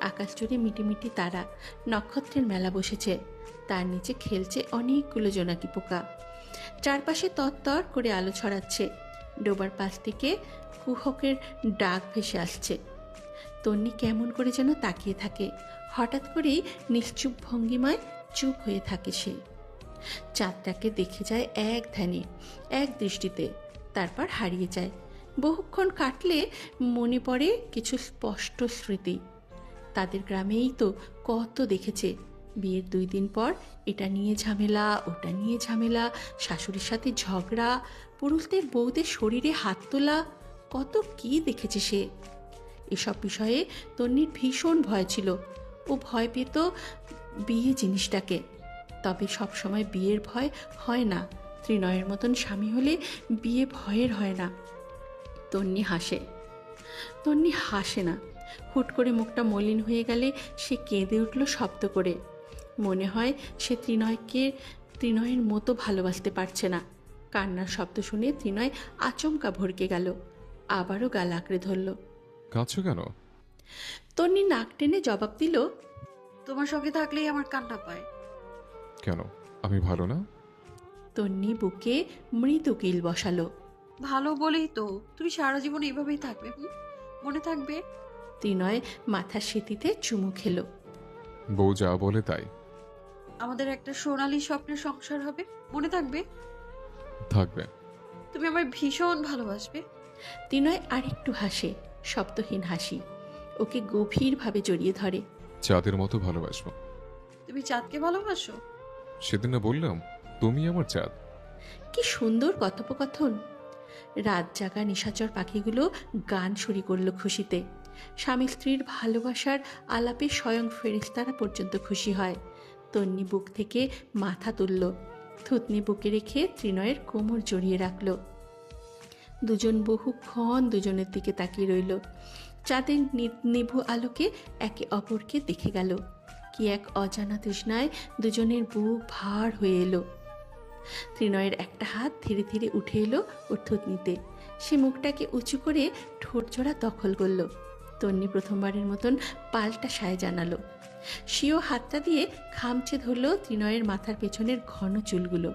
Speaker 2: আকাশ জুড়ে মিটিমিটি তারা, নক্ষত্রের মেলা বসেছে। তার নিচে খেলছে অনেকগুলো জোনাকি পোকা। চারপাশে তরতর করে আলো ছড়াচ্ছে। ডোবার পাশ থেকে কুহকের ডাক ভেসে আসছে। তন্নি কেমন করে যেন তাকিয়ে থাকে। হঠাৎ করেই নিশ্চুপ ভঙ্গিমায় চুপ হয়ে থাকে সে। চাঁদটাকে দেখে যায় এক ধ্যানে, এক দৃষ্টিতে, তারপর হারিয়ে যায়। বহুক্ষণ কাটলে মনে পড়ে কিছু স্পষ্ট স্মৃতি। তাদের গ্রামেই তো কত দেখেছে। বিয়ের 2 দিন পর এটা নিয়ে ঝামেলা, ওটা নিয়ে ঝামেলা, শাশুড়ির সাথে ঝগড়া, পুরুষদের বউদের শরীরে হাত তোলা, কত কি দেখেছে সে। এসব বিষয়ে তন্নির ভীষণ ভয় ছিল। ও ভয় পেত বিয়ে জিনিসটাকে। তবে সব সময় বিয়ের ভয় হয় না। ত্রিনয়ের মতন স্বামী হলে বিয়ে ভয়ের হয় না। তন্নি হাসে না। হুট করে মুখটা মলিন হয়ে গেলে সে কেঁদে উঠল শব্দ করে। মনে হয় সে ত্রিনয়ের মতো ভালোবাসতে পারছে না। কান্নার শব্দ শুনে ত্রিনয় আচমকা ভরকে গেল, আবারও গাল আঁকড়ে ধরল।
Speaker 4: কাঁদছো কেন?
Speaker 2: তন্নি নাক টেনে জবাব দিল,
Speaker 3: তোমার সঙ্গে থাকলেই আমার কান্না পায়।
Speaker 4: কেন, আমি ভালো না?
Speaker 2: তন্নি বুকে মৃদু কিল বসালো।
Speaker 3: ভালো বলেই তো তুমি সারা জীবন এইভাবেই থাকবে, মনে থাকবে।
Speaker 2: ত্রিনয় মাথার সেতিতে চুমু খেলো।
Speaker 4: বউ যা বলে তাই।
Speaker 3: আমাদের একটা সোনালী স্বপ্নের সংসার হবে, মনে থাকবে।
Speaker 4: থাকবে।
Speaker 3: তুমি আমার ভীষণ ভালোবাসবে।
Speaker 2: ত্রিনয় আরেকটু হাসে, শব্দহীন হাসি। ওকে গভীরভাবে জড়িয়ে ধরে।
Speaker 4: চাঁদের মতো ভালোবাসবো।
Speaker 3: তুমি চাঁদকে ভালোবাসো?
Speaker 4: সেদিন না বললাম তুমি আমার চাঁদ।
Speaker 2: কি সুন্দর কথোপকথন। রাত জাগা নিশাচর পাখিগুলো গান শুরু করলো খুশিতে। স্বামী স্ত্রীর ভালোবাসার আলাপে স্বয়ং ফেরেশতারা পর্যন্ত খুশি হয়। তন্নি বুক থেকে মাথা তুলল, থুতনি বুকে রেখে ত্রিনয়ের কোমর জড়িয়ে রাখল। দুজন বহুক্ষণ দুজনের দিকে তাকিয়ে রইল। চাঁদের নিভু আলোকে একে অপরকে দেখে গেল। কি এক অজানা তৃষ্ণায় দুজনের বুক ভার হয়ে এলো। ত্রিনয়ের একটা হাত ধীরে ধীরে উঠে এলো ওর থুতনিতে। সে মুখটাকে উঁচু করে ঠোঁটজোড়া দখল করল। তন্নি প্রথমবারের মতন পাল্টা সায় জানালো। সেও হাতটা দিয়ে খামচে ধরল ত্রিনয়ের মাথার পেছনের ঘন চুলগুলো।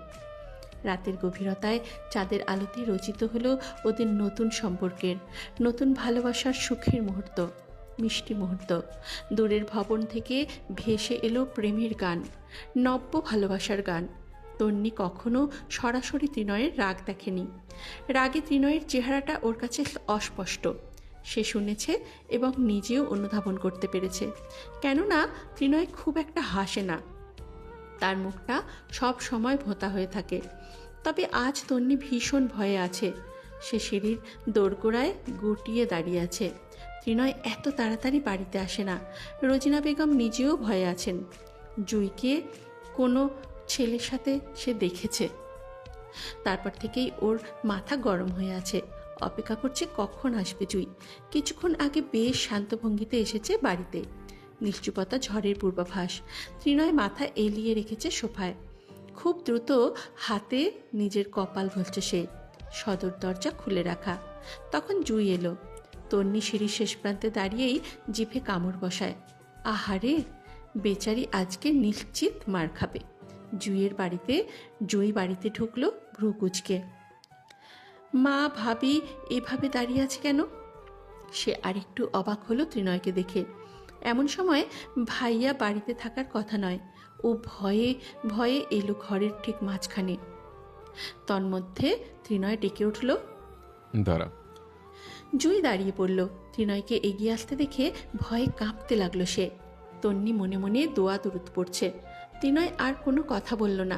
Speaker 2: রাতের গভীরতায় চাঁদের আলোতে রচিত হলো ওদের নতুন সম্পর্কের, নতুন ভালোবাসার সুখের মুহূর্ত, মিষ্টি মুহূর্ত। দূরের ভবন থেকে ভেসে এলো প্রেমের গান, নব্য ভালোবাসার গান। তন্নি কখনো সরাসরি ত্রিনয়ের রাগ দেখেনি। রাগে ত্রিনয়ের চেহারাটা ওর কাছে অস্পষ্ট। সে শুনেছে এবং নিজেও অনুধাবন করতে পেরেছে। কেননা ত্রিনয় খুব একটা হাসে না, তার মুখটা সব সময় ভোঁতা হয়ে থাকে। তবে আজ তন্নি ভীষণ ভয়ে আছে। সে সিঁড়ির দোরগোড়ায় গুটিয়ে দাঁড়িয়ে আছে। ত্রিনয় এত তাড়াতাড়ি বাড়িতে আসে না। রোজিনা বেগম নিজেও ভয়ে আছেন। জুইকে কোনো ছেলের সাথে সে দেখেছে। তারপর থেকেই ওর মাথা গরম হয়ে আছে, অপেক্ষা করছে কখন আসবে জুই। কিছুক্ষণ আগে বেশ শান্ত ভঙ্গিতে এসেছে বাড়িতে। নিশ্চুপতা ঝড়ের পূর্বাভাস। ত্রিনয় মাথা এলিয়ে রেখেছে সোফায়। খুব দ্রুত হাতে নিজের কপাল ঘষছে সে। সদর দরজা খুলে রাখা। তখন জুই এলো। তন্নি সিঁড়ির শেষ প্রান্তে দাঁড়িয়েই জিভে কামড় বসায়। আহারে, বেচারি আজকে নিশ্চিত মার খাবে। জুই বাড়িতে ঢুকলো ভ্রু কুচকে। মা ভাবি এভাবে দাঁড়িয়ে আছে কেন? সে আরেকটু অবাক হলো ত্রিনয়কে দেখে। এমন সময় ভাইয়া বাড়িতে থাকার কথা নয়, ও ভয়ে ভয়ে এলো ঘরের ঠিক মাঝখানে। তন্মধ্যে ত্রিনয় ডেকে উঠল,
Speaker 4: দাঁড়া।
Speaker 2: জুই দাঁড়িয়ে পড়ল। ত্রিনয়কে এগিয়ে আসতে দেখে ভয়ে কাঁপতে লাগলো সে। তন্নি মনে মনে দোয়া দরুদ পড়ছে। ত্রিনয় আর কোনো কথা বলল না,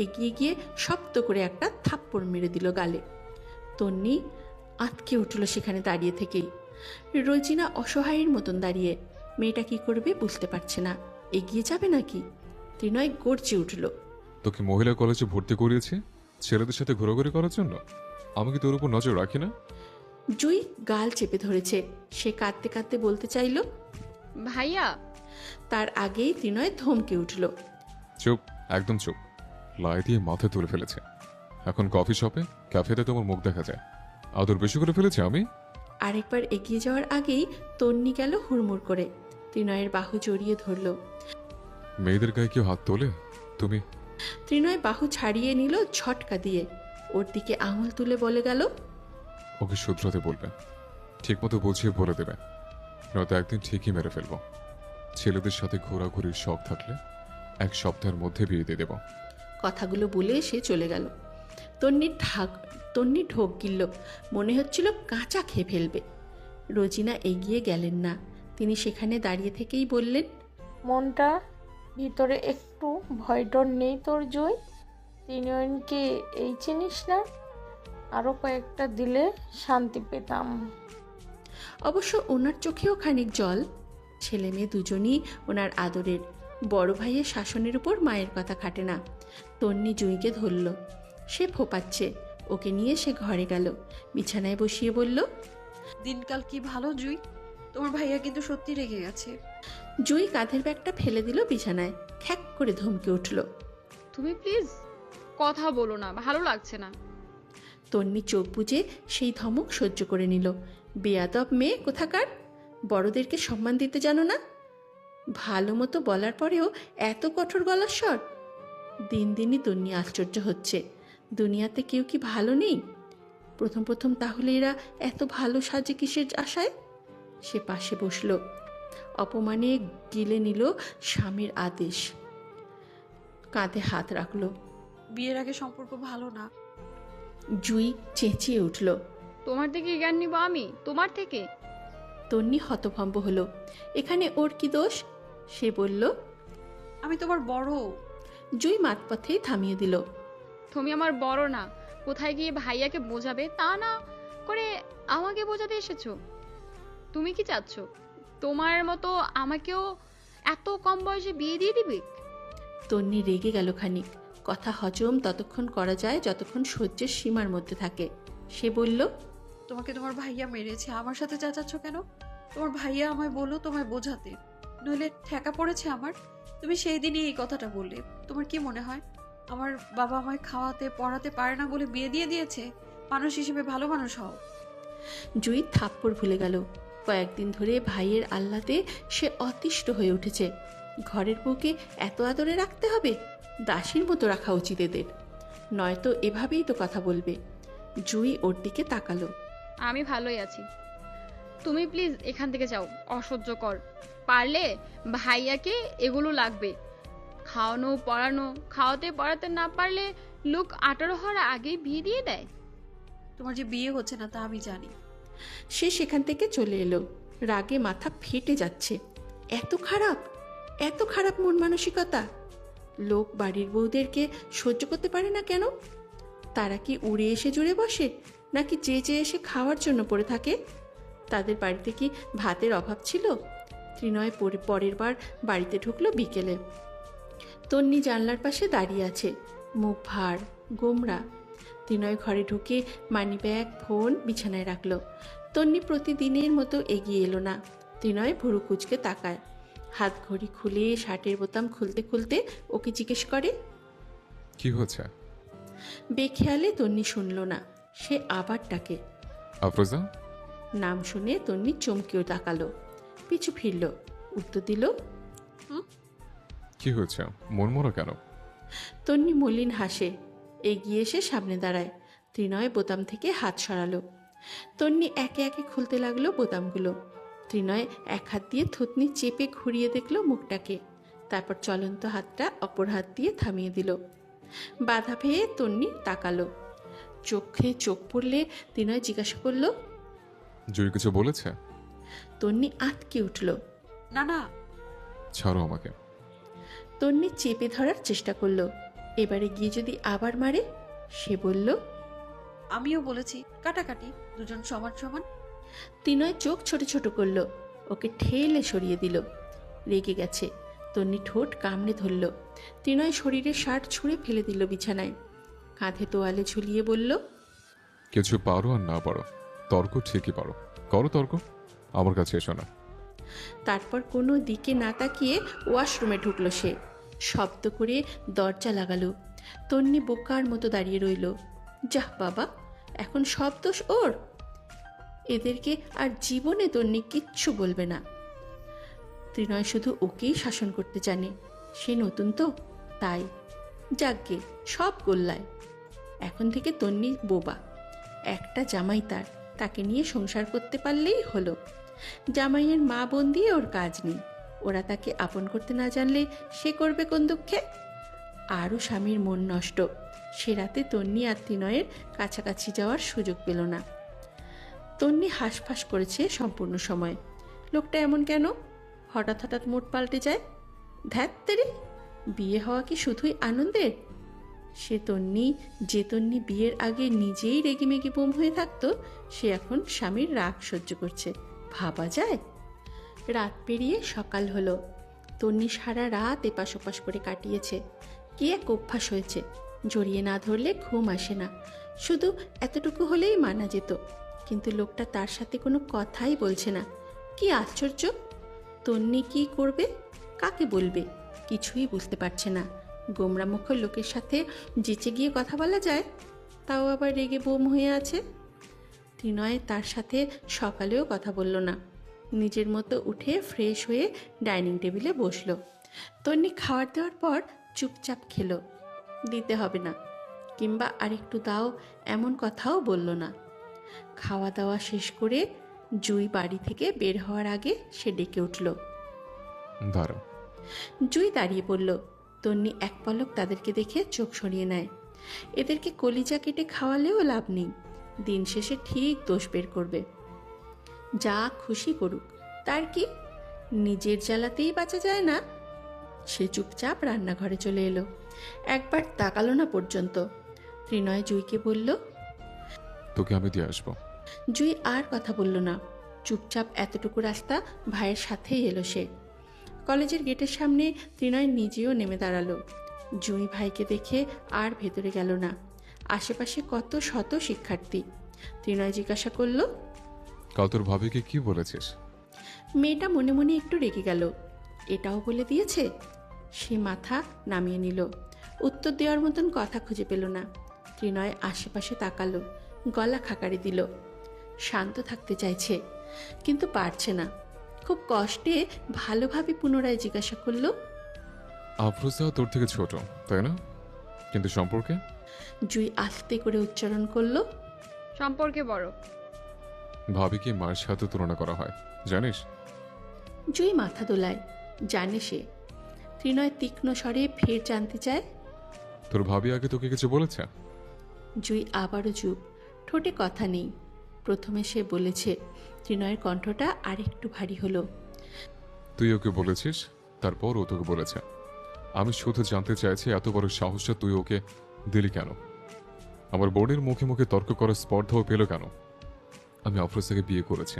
Speaker 2: এগিয়ে গিয়ে শক্ত করে একটা থাপ্পড় মেরে দিল গালে। তন্নি আঁতকে উঠল সেখানে দাঁড়িয়ে থেকেই। রোজিনা অসহায়ের মতন দাঁড়িয়ে, মেয়েটা কি করবে বুঝতে পারছে না। এগিয়ে যাবে নাকি? ত্রিনয় গর্জে উঠল,
Speaker 4: তোকে মহিলা কলেজে ভর্তি করিয়েছে ছেলেদের সাথে ঘোরাঘুরি করার জন্য? আমি কি তোর উপর নজর রাখি না?
Speaker 2: জুই গাল চেপে ধরেছে। সে কাঁদতে কাঁদতে বলতে চাইল,
Speaker 8: ভাইয়া।
Speaker 2: তার আগেই ত্রিনয় ধমকে উঠল,
Speaker 4: চুপ, একদম চুপ। লাই দিয়ে মাথায় তুলে ফেলেছে। এখন কফি শপে ক্যাফেতে তোমার মুখ দেখা যায়। আদর বেশি করে ফেলেছে আমি?
Speaker 2: আরেকবার এগিয়ে যাওয়ার আগেই তন্নি গেল হুড়মুড় করে। ত্রিনয়ের বাহু জড়িয়ে ধরল।
Speaker 4: মেয়েদের গায়ে কেউ হাত তোলে? তুমি?
Speaker 2: ত্রিনয় বাহু ছাড়িয়ে নিল ঝটকা দিয়ে। ওর দিকে আঙুল তুলে বলে গেল,
Speaker 4: ওকে শুধরাতে বলবে, ঠিকমতো বুঝিয়ে বলে দেবে, নয়তো একদিন ঠিকই মেরে ফেলবো। ছেলেদের সাথে ঘোরাঘুরির শখ থাকলে 1 সপ্তাহের মধ্যে বিয়ে দিয়ে দেব।
Speaker 2: কথাগুলো বলে সে চলে গেল। তন্নি ঢোক গিলল, মনে হচ্ছিল কাঁচা খেয়ে ফেলবে। রোজিনা এগিয়ে গেলেন না, তিনি সেখানে দাঁড়িয়ে থেকেই বললেন,
Speaker 7: মনটা ভিতরে একটু ভয় ডর নেই তোর জয়? তিনজনকে এই চিনিস না? আরও কয়েকটা দিলে শান্তি পেতাম।
Speaker 2: অবশ্য ওনার চোখেও খানিক জল। ছেলে মেয়ে দুজনই ওনার আদরের। বড় ভাইয়ের শাসনের উপর মায়ের কথা খাটে না। তন্নি জুঁইকে ধরল, সে ফোপাচ্ছে। ওকে নিয়ে সে ঘরে গেল, বিছানায় বসিয়ে বলল,
Speaker 3: দিনকাল কি ভালো জুই, তোমার ভাইয়া কিন্তু সত্যি রেগে গেছে।
Speaker 2: জুঁই কাঁধের ব্যাগটা ফেলে দিল বিছানায়, খ্যাক করে ধমকে উঠল।
Speaker 8: তুমি প্লিজ কথা বলো না, ভালো লাগছে না।
Speaker 2: তন্নি চোখ বুজে সেই ধমক সহ্য করে নিল। বেয়াদব মেয়ে কোথাকার! বড়দেরকে সম্মান দিতে জানো না? ভালো মতো বলার পরেও এত কঠোর গলার স্বর! দিন দিনই তন্নি আশ্চর্য হচ্ছে, দুনিয়াতে কেউ কি ভালো নেই? প্রথম প্রথম তাহলে এরা এত ভালো সাজে কিসের আশায়? সে পাশে বসল, অপমানে গিলে নিল স্বামীর আদেশ। কাঁধে হাত রাখল।
Speaker 3: বিয়ের আগে সম্পর্ক ভালো না।
Speaker 2: জুই চেঁচিয়ে উঠল,
Speaker 8: তোমার থেকে জ্ঞান নিব আমি? তোমার থেকে?
Speaker 2: তন্নি হতভম্ব হলো। এখানে ওর কি দোষ? সে বলল,
Speaker 3: আমি তোমার বড়।
Speaker 2: জুই মাঝপথেই থামিয়ে দিল।
Speaker 8: তুমি আমার বড় না, কোথায় গিয়ে ভাইয়াকে বোঝাবে তা না করে আমাকে বোঝাতে এসেছো। তুমি কি চাচ্ছ তোমার মতো আমাকেও এত কম বয়সে বিয়ে দিয়ে দিবে?
Speaker 2: তন্নি রেগে গেল খানিক। কথা হজম ততক্ষণ করা যায় যতক্ষণ সহ্যের সীমার মধ্যে থাকে। সে বলল,
Speaker 3: তোমাকে তোমার ভাইয়া মেরেছে, আমার সাথে চেঁচাচ্ছ কেন? তোমার ভাইয়া আমায় বললো তোমায় বোঝাতে, নইলে ঠেকা পড়েছে আমার। তুমি সেই দিনই এই কথাটা বললে। তোমার কি মনে হয় আমার বাবা আমায় খাওয়াতে পড়াতে পারে না বলে বিয়ে দিয়ে দিয়েছে? মানুষ হিসেবে ভালো মানুষ হও।
Speaker 2: জুই থাপ্পড় ভুলে গেল। কয়েকদিন ধরে ভাইয়ের আহ্লাদে সে অতিষ্ঠ হয়ে উঠেছে। ঘরের বউকে এত আদরে রাখতে হবে? দাসীর মতো রাখা উচিত এদের, নয়তো এভাবেই তো কথা বলবে। জুই ওর দিকে তাকালো।
Speaker 8: আমি ভালোই আছি, তুমি প্লিজ এখান থেকে যাও। অসহ্যকর। পারলে ভাইয়াকে এগুলো লাগবে, খাওয়ানো পড়ানো। খাওয়াতে পড়াতে না পারলে লোক 18 হওয়ার আগেই বিয়ে দিয়ে দেয়।
Speaker 3: তোমার যে বিয়ে হচ্ছে না তা আমি জানি।
Speaker 2: সে সেখান থেকে চলে এলো, রাগে মাথা ফেটে যাচ্ছে। এত খারাপ, এত খারাপ মন মানসিকতা! লোক বাড়ির বউদেরকে সহ্য করতে পারে না কেন? তারা কি উড়ে এসে জুড়ে বসে, নাকি যে এসে খাওয়ার জন্য পড়ে থাকে? তাদের বাড়িতে কি ভাতের অভাব ছিল? ত্রিনয় পরের বার বাড়িতে ঢুকলো বিকেলে। তন্নি জানলার পাশে দাঁড়িয়ে আছে, মুখ ভার, গোমরা। ত্রিনয় ঘরে ঢুকে মানিব্যাগ ফোন বিছানায় রাখলো। তন্নি প্রতিদিনের মতো এগিয়ে এলো না। ত্রিনয় ভুরু কুচকে তাকায়, হাত ঘড়ি খুলে শার্টের বোতাম খুলতে খুলতে ওকে জিজ্ঞেস করে,
Speaker 4: কি হচ্ছে?
Speaker 2: বেখেয়ালে তন্নি শুনল না। সে আবার ডাকে।
Speaker 4: আফরোজা,
Speaker 2: নাম শুনে তন্নি চমকেও তাকালো, পিছু ফিরল, উত্তর দিল।
Speaker 4: কি হয়েছে? মনমরা কেন?
Speaker 2: তন্নি মলিন হাসে, এগিয়ে এসে সামনে দাঁড়ায়। ত্রিনয় বোতাম থেকে হাত সরালো। তন্নি একে একে খুলতে লাগলো বোতামগুলো। ত্রিনয় এক হাত দিয়ে থুতনি চেপে ঘুরিয়ে দেখলো মুখটাকে, তারপর চলন্ত হাতটা অপর হাত দিয়ে থামিয়ে দিল। বাধা পেয়ে তন্নি তাকালো। চোখে চোখ পড়লে ত্রিনয় জিজ্ঞাসা করলো।
Speaker 4: জুই কিছু বলেছে?
Speaker 2: তন্নি আটকে উঠল।
Speaker 3: না না,
Speaker 4: ছাড়ো আমাকে।
Speaker 2: তন্নি চেপে ধরার চেষ্টা করলো, এবারে গিয়ে যদি আবার মারে। সে বলল,
Speaker 3: আমিও বলেছি কাটাকাটি, দুজন সমান সমান।
Speaker 2: ত্রিনয় চোখ ছোট ছোট করলো, ওকে ঠেলে সরিয়ে দিল। রেগে গেছে, তন্নি ঠোঁট কামড়ে ধরল। ত্রিনয় শরীরের শার্ট ছুঁড়ে ফেলে দিল বিছানায়, কাঁধে তোয়ালে ঝুলিয়ে বলল,
Speaker 4: কিছু পারো আর না পারো, তর্ক ঠিকই পারো, করো তর্ক, আমার কাছে এসো না।
Speaker 2: তারপর কোনো দিকে না তাকিয়ে ওয়াশরুমে ঢুকলো সে। শব্দ করে দরজা লাগালো। তন্নি বোকার মতো দাঁড়িয়ে রইল। যাহ বাবা, এখন সব দোষ ওর। এদেরকে আর জীবনে তন্নি কিচ্ছু বলবে না। ত্রিনয় শুধু ওকেই শাসন করতে জানে, সে নতুন তো তাই। যাকগে, সব গোল্লায়। এখন থেকে তন্নি বোবা। একটা জামাই তার, তাকে নিয়ে সংসার করতে পারলেই হলো। জামাইয়ের মা বোন দিয়ে ওর কাজ নেই। ওরা তাকে আপন করতে না জানলে সে করবে কোন দুঃখে? আরও স্বামীর মন নষ্ট। সে রাতে তন্নি আর ত্রিনয়ের কাছাকাছি যাওয়ার সুযোগ পেল না। তন্নি হাঁসফাঁস করেছে সম্পূর্ণ সময়। লোকটা এমন কেন? হঠাৎ হঠাৎ মোট পাল্টে যায়। ধ্যাত্তেরি, বিয়ে হওয়া কি শুধুই আনন্দের? সে তন্নি, যে তন্নি বিয়ের আগে নিজেই রেগিমেগি বোম হয়ে থাকতো, সে এখন স্বামীর রাগ সহ্য করছে। ভাবা যায়? রাত পেরিয়ে সকাল হলো। তন্নি সারা রাত এপাশ ওপাশ করে কাটিয়েছে। কি এক অভ্যাস হয়েছে, জড়িয়ে না ধরলে ঘুম আসে না। শুধু এতটুকু হলেই মানা যেত, কিন্তু লোকটা তার সাথে কোনো কথাই বলছে না। কি আশ্চর্য! তন্নি কি করবে, কাকে বলবে, কিছুই বুঝতে পারছে না। গোমরামুখ লোকের সাথে যেচে গিয়ে কথা বলা যায়, তাও আবার রেগে বোম হয়ে আছে। ত্রিনয় তার সাথে সকালেও কথা বলল না। নিজের মতো উঠে ফ্রেশ হয়ে ডাইনিং টেবিলে বসলো। তন্নি খাবার দেওয়ার পর চুপচাপ খেলো। দিতে হবে না কিংবা আরেকটু দাও এমন কথাও বলল না। খাওয়া দাওয়া শেষ করে জুই বাড়ি থেকে বের হওয়ার আগে সে ডেকে উঠল।
Speaker 4: দাঁড়াও।
Speaker 2: জুই দাঁড়িয়ে পড়ল। তন্নি এক পলক তাদেরকে দেখে চোখ সরিয়ে নেয়। এদেরকে কলিজা কেটে খাওয়ালেও লাভ নেই, দিন শেষে ঠিক দোষ বের করবে। যা খুশি করুক, তার কি? নিজের জ্বালাতেই বাঁচা যায় না। সে চুপচাপ রান্নাঘরে চলে এলো, একবার তাকালো না পর্যন্ত। ত্রিনয় জুইকে বলল,
Speaker 4: তোকে আমি দিয়ে আসবো।
Speaker 2: জুই আর কথা বলল না, চুপচাপ এতটুকু রাস্তা ভাইয়ের সাথেই এলো সে। কলেজের গেটের সামনে ত্রিনয় নিজেও নেমে দাঁড়ালো। জুই ভাইকে দেখে আর ভেতরে গেল না। আশেপাশে কত শত শিক্ষার্থী। ত্রিনয় জিজ্ঞাসা করলো,
Speaker 4: কাল তোর ভাবিকে কি বলেছিস?
Speaker 2: মেয়েটা মনে মনে একটু রেগে গেল। এটাও বলে দিয়েছে? সে মাথা নামিয়ে নিল, উত্তর দেওয়ার মতন কথা খুঁজে পেল না। ত্রিনয় আশেপাশে তাকালো, গলা খাকারি দিল। শান্ত থাকতে চাইছে কিন্তু পারছে না। খুব কষ্টে ভালোভাবে পুনরায় জিজ্ঞাসা করলো,
Speaker 4: আফরোজা তোর থেকে ছোট, তাই না? কিন্তু সম্পর্কে?
Speaker 2: জুই আস্তে করে উচ্চারণ করলো,
Speaker 8: সম্পর্কে বড়।
Speaker 4: ভাবিকে মায়ের সাথে তুলনা করা হয়, জানিস?
Speaker 2: জুই মাথা দোলায়, জানে সে। ত্রিনয় তীক্ষ্ণ স্বরে ফের জানতে চায়,
Speaker 4: তোর ভাবি আগে তোকে কিছু বলেছে?
Speaker 2: জুই আবারও চুপ, ঠোঁটে কথা নেই। প্রথমে সে বলেছে। ত্রিনয়ের কণ্ঠটা আরেকটু ভারী হলো।
Speaker 4: তুই ওকে বলেছিস, তারপর ও তোকে বলেছে। আমি শুধু জানতে চাইছি এত বড় সাহসটা তুই ওকে দিলি কেন? আমার বোর্ডের মুখে মুখে তর্ক করার স্পর্ধাও পেল কেন? আমি আফরোজাকে বিয়ে করেছি,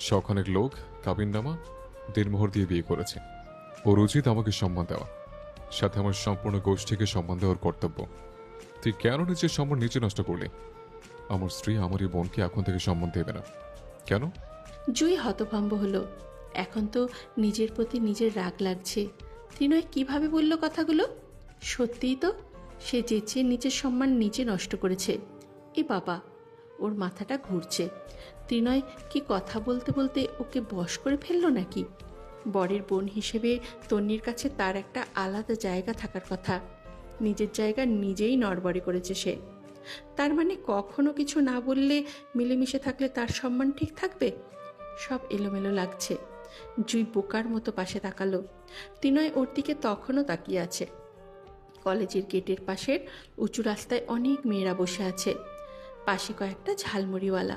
Speaker 4: শখ অনেক লোক কাবিননামা দিনমোহর দিয়ে বিয়ে করেছে। ওর উচিত আমাকে সম্মান দেওয়া, সাথে আমার সম্পূর্ণ গোষ্ঠীকে সম্মান দেওয়ার কর্তব্য। তুই কেন নিজের সম্মান নিজে নষ্ট করলি? আমার স্ত্রী আমার এই বোনকে এখন থেকে সম্মান দেবে না কেন?
Speaker 2: জুই হতভম্ব হলো। এখন তো নিজের প্রতি নিজের রাগ লাগছে। ত্রিনয় কিভাবে বলল কথাগুলো? সত্যিই তো সে যেচে নিজের সম্মান নিজে নষ্ট করেছে। এ বাবা, ওর মাথাটা ঘুরছে। ত্রিনয় কি কথা বলতে বলতে ওকে বশ করে ফেললো নাকি? বরের বোন হিসেবে তন্নির কাছে তার একটা আলাদা জায়গা থাকার কথা। নিজের জায়গা নিজেই নড়বড়ে করেছে সে। তার মানে কখনো কিছু না বললে, মিলেমিশে থাকলে তার সম্মান ঠিক থাকবে? সব এলোমেলো লাগছে। জুই বোকার মতো পাশে তাকালো। ত্রিনয় ওর দিকে তখনও তাকিয়ে আছে। কলেজের গেটের পাশের উঁচু রাস্তায় অনেক মেয়েরা বসে আছে, পাশে কয়েকটা ঝালমুড়িওয়ালা।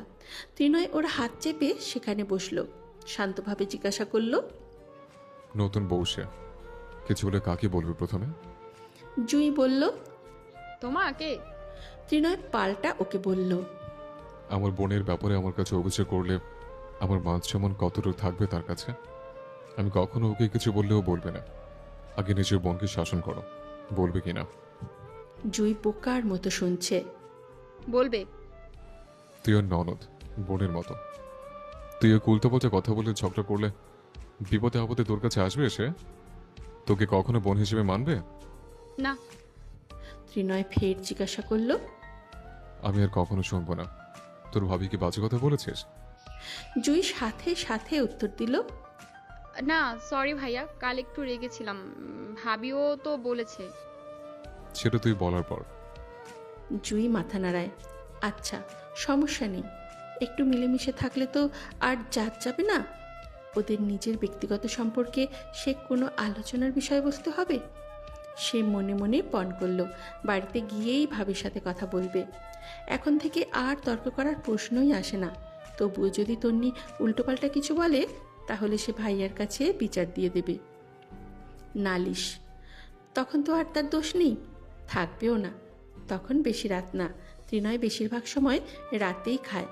Speaker 2: ত্রিনয় ওর হাত চেপে সেখানে বসলো। শান্তভাবে জিজ্ঞাসা করলো,
Speaker 4: নতুন বউ সে, কিছু বলে কাকে বলবে প্রথমে?
Speaker 2: জুই বলল।
Speaker 8: তোমাকে?
Speaker 2: ত্রিনয় পাল্টা ওকে বলল,
Speaker 4: আমার বোনের ব্যাপারে আমার কাছে অভিযোগ করলে আমার মান সম্মান কতটুকু থাকবে তার কাছে? আমি কখনো ওকে কিছু বললেও বলবে না। আগে নিজের বোনকে শাসন করো, বলবে কিনা?
Speaker 2: জুই বোকার মতো শুনছে।
Speaker 8: বলবে।
Speaker 4: তুই ওর ননদ, বোনের মতো। তুই ওকে উল্টোপাল্টা কথা বলে ঝগড়া করলে বিপদে আপদে তোর কাছে আসবে সে? তোকে কখনো বোন হিসেবে মানবে?
Speaker 8: না।
Speaker 2: ত্রিনয় ফের জিজ্ঞাসা করলো,
Speaker 4: আমি আর কখনো শুনবো না। তোর ভাবি কি বাজে কথা বলেছিস?
Speaker 2: জুই সাথে সাথে উত্তর দিল,
Speaker 8: না সরি ভাইয়া, কাল একটু রেগেছিলাম। ভাবিও তো বলেছে।
Speaker 4: সেটা তুই বলার পর।
Speaker 2: জুই মাথা নাড়ায়। আচ্ছা, সমস্যা নেই, একটু মিলেমিশে থাকলে তো আর জাত যাবে না। ওদের নিজের ব্যক্তিগত সম্পর্কে সে কোনো আলোচনার বিষয়বস্তু হবে? সে মনে মনে পণ করলো বাড়িতে গিয়েই ভাবির সাথে কথা বলবে। এখন থেকে আর তর্ক করার প্রশ্নই আসে না। তবুও যদি তন্নি উল্টোপাল্টা কিছু বলে, তাহলে সে ভাইয়ার কাছে বিচার দিয়ে দেবে। নালিশ, তখন তো আর তার দোষ নেই, থাকবেও না। তখন বেশি রাত না, ত্রিনয় বেশিরভাগ সময় রাতেই খায়।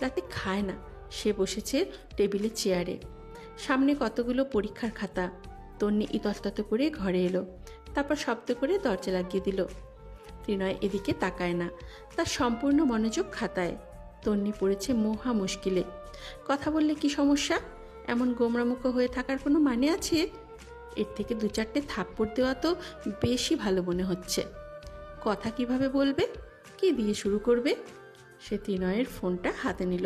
Speaker 2: রাতে খায় না, সে বসেছে টেবিলে চেয়ারে, সামনে কতগুলো পরীক্ষার খাতা। তন্নি ইতস্তত করে ঘরে এলো, তারপর শব্দ করে দরজা লাগিয়ে দিল। ত্রিনয় এদিকে তাকায় না, তার সম্পূর্ণ মনোযোগ খাতায়। তন্নি পড়েছে মহা মুশকিলে। কথা বললে কি সমস্যা? এমন গোমরামুখ হয়ে থাকার কোনো মানে আছে? এর থেকে 2-4টে থাপ্পড় দেওয়া তো বেশি ভালো মনে হচ্ছে। কথা কিভাবে বলবে, কি দিয়ে শুরু করবে? সে ত্রিনয়ের ফোনটা হাতে নিল,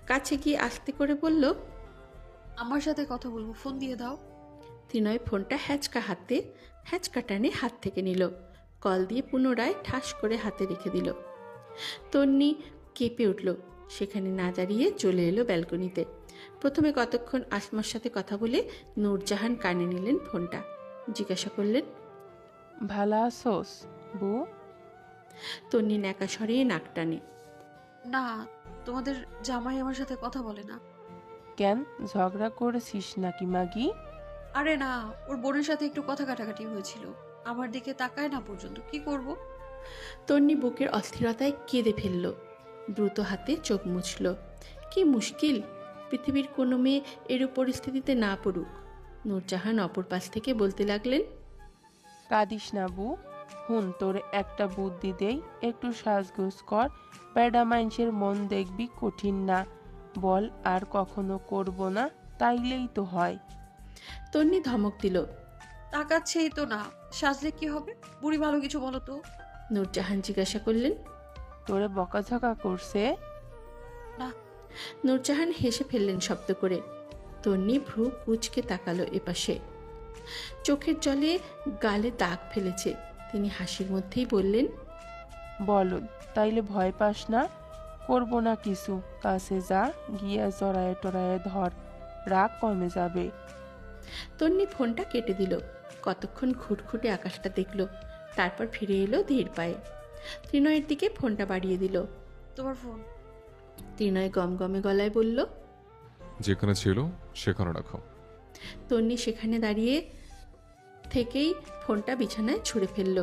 Speaker 2: কাছে গিয়ে আস্তে করে বলল,
Speaker 3: আমার সাথে কথা বলবো, ফোন দিয়ে দাও।
Speaker 2: ত্রিনয় ফোনটা হ্যাচকা টানে হাত থেকে নিল, কল দিয়ে পুনরায় ঠাস করে হাতে রেখে দিল। তন্নি কেঁপে উঠল, সেখানে না দাঁড়িয়ে চলে এলো ব্যালকনিতে। প্রথমে কতক্ষণ আসমার সাথে কথা বলে নূরজাহান কানে নিলেন ফোনটা। জিজ্ঞাসা করলেন,
Speaker 6: ভালো আছোস বউ?
Speaker 2: তন্নি ন্যাকা সরিয়ে নাক টানে।
Speaker 3: না, তোমাদের জামাই আমার সাথে কথা বলে না।
Speaker 6: কেন, ঝগড়া করেছিস নাকি মাগি?
Speaker 3: আরে না, ওর বোনের সাথে একটু কথা কাটাকাটি হয়েছিল। আমার দিকে তাকায় না পর্যন্ত, কি করব?
Speaker 2: তন্নি বুকের অস্থিরতায় কেঁদে ফেলল, দ্রুত হাতে চোখ মুছল। কি মুশকিল, পৃথিবীর কোনো মেয়ে এর পরিস্থিতিতে না পড়ুক। নূরজাহান অপর পাশ থেকে বলতে লাগলেন,
Speaker 6: কাঁদিস না বউ, হুন তোর একটা বুদ্ধি দেই, একটু সাজগোজ কর, প্যাডা মানুষের মন দেখবি কঠিন না, বল আর কখনো করব না, তাইলেই তো হয়।
Speaker 2: তন্নি ধমক দিল।
Speaker 3: তাকাচ্ছেই তো না, সাজলে কি হবে? বুড়ি ভালো কিছু বলো তো।
Speaker 2: নূরজাহান জিজ্ঞাসা করলেন,
Speaker 6: তোরে বকাঝকা করছে?
Speaker 3: না।
Speaker 2: নূরজাহান হেসে ফেললেন শব্দ করে। তন্নি ভ্রু কুঁচকে তাকালো এপাশে, চোখের জলে গালে দাগ ফেলেছে। তিনি হাসির মধ্যেই বললেন,
Speaker 6: বলো, তাইলে ভয় পাস না, করব না কিছু, কাছে যা, গিয়া জড়ায়ে টড়ায়ে ধর, রাগ কমে যাবে।
Speaker 2: তন্নি ফোনটা কেটে দিল। কতক্ষণ ঘুটঘুটে আকাশটা দেখল, তারপর ফিরে এলো ধীর পায়ে। ত্রিনয়ের দিকে ফোনটা বাড়িয়ে দিল।
Speaker 3: তোমার ফোন।
Speaker 2: ত্রিনয় গমগমে গলায় বলল,
Speaker 4: যেখানে ছিল সেখানে রাখো।
Speaker 2: তন্নি সেখানে দাঁড়িয়ে থেকেই ফোনটা বিছানায় ছুঁড়ে ফেলল।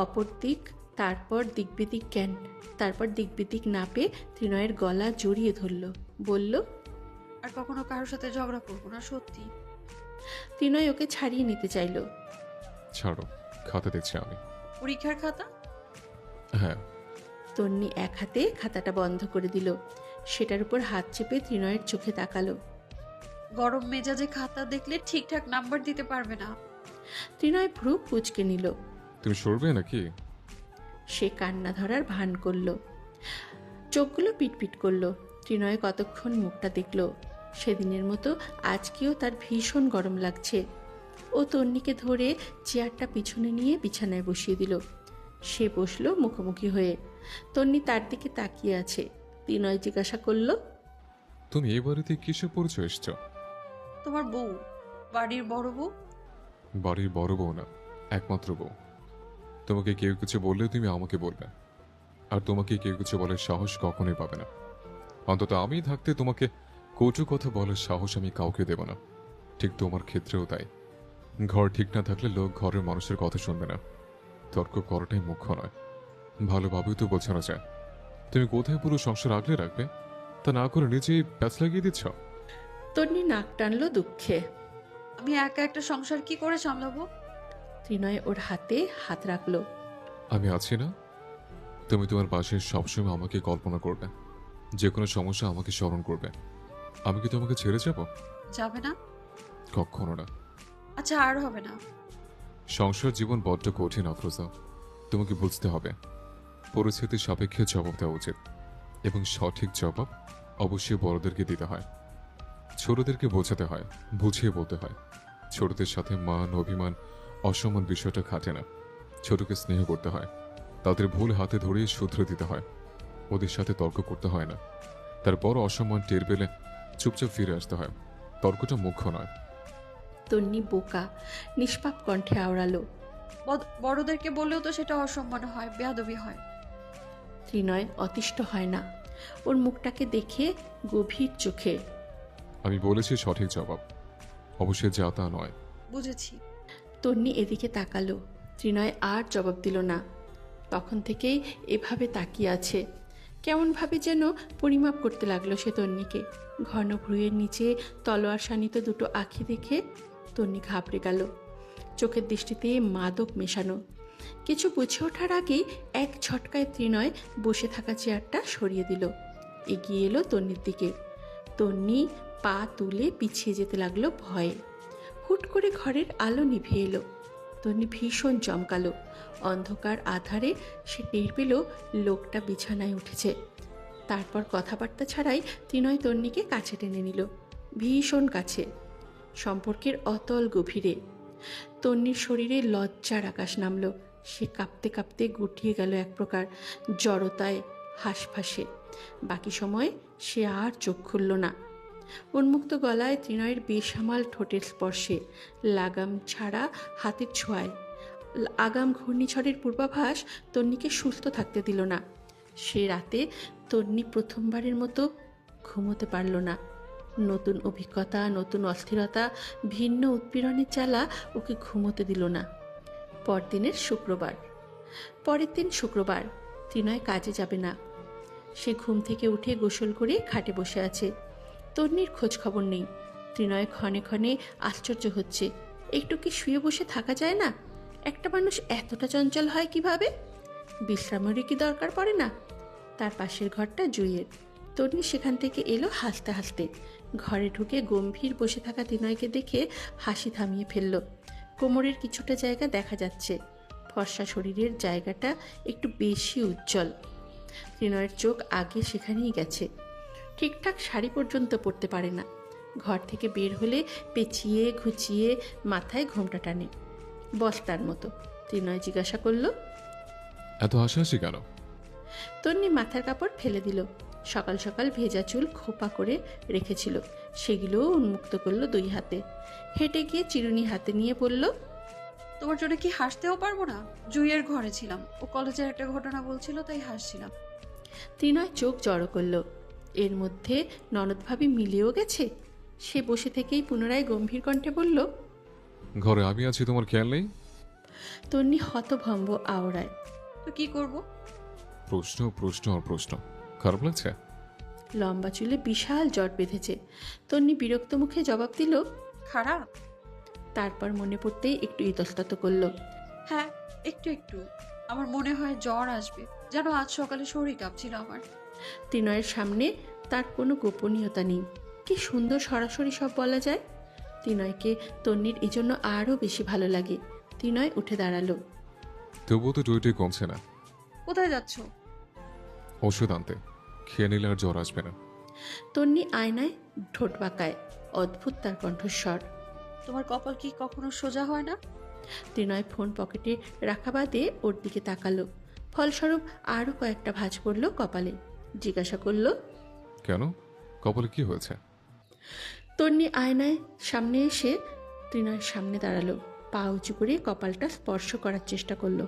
Speaker 2: অপর দিক, তারপর দিকবিদিক না পেয়ে ত্রিনয়ের গলা জড়িয়ে ধরল, বলল,
Speaker 3: আর কখনো কারোর সাথে ঝগড়া করবো না, সত্যি।
Speaker 2: ত্রিনয় ওকে ছাড়িয়ে নিতে চাইল।
Speaker 4: ছাড়ো, খাতা দেখছি আমি।
Speaker 3: পরীক্ষার খাতা?
Speaker 4: হ্যাঁ।
Speaker 2: তন্নি এক হাতে খাতাটা বন্ধ করে দিল, সেটার উপর হাত চেপে ত্রিনয়ের চোখে তাকালো।
Speaker 3: গরম মেজাজে খাতা দেখলে ঠিকঠাক নাম্বার দিতে পারবে না।
Speaker 2: ত্রিনয় ভ্রু কুঁচকে নিল।
Speaker 4: তুমি সরবে নাকি?
Speaker 2: সে কান্না ধরার ভান করল। চোখগুলো পিটপিট করলো। ত্রিনয় কতক্ষণ মুখটা দেখল। সেদিনের মতো আজকেও তার ভীষণ গরম লাগছে। ও তন্নিকে ধরে চেয়ারটা পিছনে নিয়ে বিছানায় বসিয়ে দিল। সে বসলো মুখোমুখি হয়ে। তন্নি তার দিকে তাকিয়ে আছে। ত্রিনয় জিজ্ঞাসা করলো,
Speaker 4: তুমি এই বাড়িতে কিসে পরিচয় এসছো?
Speaker 3: তোমার বউ, বাড়ির বড় বউ।
Speaker 4: বাড়ির বড় বউ না, একমাত্র বউ। তোমাকে কেউ কিছু বললে তুমি আমাকে বলবে, আর তোমাকে কেউ কিছু বলার সাহস কখনোই পাবে না। অন্তত আমি থাকতে তোমাকে কটু কথা বলার সাহস আমি কাউকে দেব না। ঠিক তোমার ক্ষেত্রেও তাই। ঘর ঠিক না থাকলে লোক ঘরের মানুষের কথা শুনবে না। তর্ক করাটাই মুখ্য নয়, ভালোভাবেই তো বোঝানো যায়। তুমি কোথায় পুরো সংসার আগলে রাখবে, তা না করে নিজেই প্যাচ লাগিয়ে দিচ্ছ।
Speaker 2: তন্নি নাক টানলো দুঃখে।
Speaker 3: আমি একা একটা সংসার কি করে সামলাবো?
Speaker 2: ত্রিনয় ওর হাতে হাত রাখলো।
Speaker 4: আমি আছি না, তুমি তোমার পাশে সবসময় আমাকে কল্পনা করবে, যে কোনো সমস্যা আমাকে স্মরণ করবে। আমি কি তোমাকে ছেড়ে যাব?
Speaker 3: যাবে না?
Speaker 4: কখনো না।
Speaker 3: আচ্ছা, আর হবে না।
Speaker 4: সংসার জীবন বড্ড কঠিন আফরোজা, তোমাকে বুঝতে হবে। পরিস্থিতির সাপেক্ষে জবাব দেওয়া উচিত, এবং সঠিক জবাব অবশ্যই বড়দেরকে দিতে হয়। ছোটদেরকে বোঝাতে হয়, বুঝিয়ে বলতে হয়। ছোটদের সাথে মান, অভিমান, অসম্মান বিষয়টা খাটে না। ছোটকে স্নেহ করতে হয়, তাদের ভুল হাতে ধরিয়ে শুধরে দিতে হয়। ওদের সাথে তর্ক করতে হয় না। তারপর অসম্মান টের পেলে চুপচাপ ফিরে আসতে হয়। তর্কটা মুখ্য নয়।
Speaker 2: তন্নি বোকা নিষ্পাপ কণ্ঠে আওড়ালো।
Speaker 3: বড়দেরকে বললেও তো সেটা অসম্মান হয়, বেয়াদবি হয়।
Speaker 2: ত্রিনয় অতিষ্ঠ হয় না। ওর মুখটাকে দেখে গভীর চোখে।
Speaker 4: আমি বলেছি সঠিক জবাব, অবশ্যই যা তা নয়।
Speaker 3: বুঝেছি।
Speaker 2: তন্নি এদিকে তাকালো। ত্রিনয় আর জবাব দিল না। তখন থেকেই এভাবে তাকিয়ে আছে। কেমনভাবে যেন পরিমাপ করতে লাগলো সে তন্নিকে। ঘন ভ্রুয়ের নিচে তলোয়ার শানিত দুটো আঁখি দেখে তন্নি ঘাবড়ে গেল। চোখের দৃষ্টিতে মাদক মেশানো। কিছু বুঝে ওঠার আগেই এক ঝটকায় ত্রিনয় বসে থাকা চেয়ারটা সরিয়ে দিল। এগিয়ে এলো তন্নির দিকে। তন্নি পা তুলে পিছিয়ে যেতে লাগলো ভয়ে। হুট করে ঘরের আলো নিভে এলো। তন্নি ভীষণ চমকালো। অন্ধকার আধারে সে টের পেল লোকটা বিছানায় উঠেছে। তারপর কথাবার্তা ছাড়াই ত্রিনয় তন্নিকে কাছে টেনে নিল, ভীষণ কাছে, সম্পর্কের অতল গভীরে। তন্নির শরীরে লজ্জার আকাশ নামল। সে কাঁপতে কাঁপতে গুটিয়ে গেল এক প্রকার জড়তায়, হাঁসফাঁসে। বাকি সময় সে আর চোখ খুলল না। উন্মুক্ত গলায় ত্রিনয়ের বেসামাল ঠোঁটের স্পর্শে, লাগাম ছাড়া হাতের ছোঁয়ায়। আগাম ঘূর্ণিঝড়ের পূর্বাভাস তন্নিকে সুস্থ থাকতে দিল না। সে রাতে তন্নি প্রথমবারের মতো ঘুমোতে পারল না। নতুন অভিজ্ঞতা, নতুন অস্থিরতা, ভিন্ন উৎপীড়নের জ্বালা ওকে ঘুমোতে দিল না। পরের দিন শুক্রবার। ত্রিনয় কাজে যাবে না। সে ঘুম থেকে উঠে গোসল করে খাটে বসে আছে। তন্নির খোঁজ খবর নেই। ত্রিনয় ক্ষণে ক্ষণে আশ্চর্য হচ্ছে, একটু কি শুয়ে বসে থাকা যায় না? একটা মানুষ এতটা চঞ্চল হয় কিভাবে? বিশ্রামেরই কি দরকার পড়ে না? তার পাশের ঘরটা জুইয়ের। তন্নি সেখান থেকে এলো হাসতে হাসতে। ঘরে ঢুকে গম্ভীর বসে থাকা ত্রিনয়কে দেখে হাসি থামিয়ে ফেলল। কোমরের কিছুটা জায়গা দেখা যাচ্ছে। ফর্সা শরীরের জায়গাটা একটু বেশি উজ্জ্বল। ত্রিনয়ের চোখ আগে সেখানেই গেছে। ঠিকঠাক শাড়ি পর্যন্ত পরতে পারে না। ঘর থেকে বের হলে পেঁচিয়ে ঘুচিয়ে মাথায় ঘোমটা টানে, বস্তার মতো। ত্রিনয় জিজ্ঞাসা করল,
Speaker 4: এত হাসাহাসি কেন?
Speaker 2: তন্নি মাথার কাপড় ফেলে দিল। সকাল সকাল ভেজা চুল খোপা করে রেখেছিল, সেগুলোও উন্মুক্ত করলো দুই হাতে। হেঁটে গিয়ে চিরুনি হাতে নিয়ে বলল,
Speaker 3: তোমার জন্য কি হাসতেও পারবো না? জুইয়ের ঘরে ছিলাম, ও কলেজের একটা ঘটনা বলছিল, তাই হাসছিলাম।
Speaker 2: ত্রিনয় চোখ জড়ো করল। এর মধ্যে ননদ ভাবি মিলেও গেছে। সে বসে থেকেই পুনরায় গম্ভীর কণ্ঠে বলল,
Speaker 4: ঘরে আমি আছি, তোমার খেয়াল নেই?
Speaker 2: তন্নি হতভম্ব আওড়ায়।
Speaker 3: তো কি করব?
Speaker 4: প্রশ্ন প্রশ্ন আর প্রশ্ন। খারাপ লাগছে?
Speaker 2: লম্বা চুলে বিশাল জট বেঁধেছে। তন্নি বিরক্ত মুখে জবাব দিল,
Speaker 3: খারাপ?
Speaker 2: তারপর মনে পড়তেই একটু ইতস্তত করল।
Speaker 3: হ্যাঁ, একটু একটু। আমার মনে হয় জ্বর আসবে, যেন আজ সকালে শরীর কাঁপছিল আমার।
Speaker 2: ত্রিনয়ের সামনে তার কোনো গোপনীয়তা নেই। কি সুন্দর সরাসরি সব বলা যায়। ত্রিনয়কে তন্নির এই জন্য আরও বেশি ভালো লাগে। ত্রিনয় উঠে দাঁড়ালো।
Speaker 4: তবুও তো টুইটুই কমছে না।
Speaker 3: কোথায় যাচ্ছ?
Speaker 4: ওষুধ আনতে, খেয়ে নিলে আর জ্বর আসবে না।
Speaker 2: তন্নি আয়নায় ঠোঁট বাঁকায়। অদ্ভুত তার কণ্ঠস্বর।
Speaker 3: তোমার কপাল কি কখনো সোজা হয় না?
Speaker 2: ত্রিনয় ফোন পকেটে রাখা বাদে ওর দিকে তাকালো। ফলস্বরূপ আরও কয়েকটা ভাঁজ পড়ল কপালে। জিজ্ঞাসা করলো,
Speaker 4: কেন, কপালে কি হয়েছে?
Speaker 2: তন্নি আয়নায় সামনে এসে ত্রিনয়ের সামনে দাঁড়ালো। পা উঁচু করে কপালটা স্পর্শ করার চেষ্টা করলো।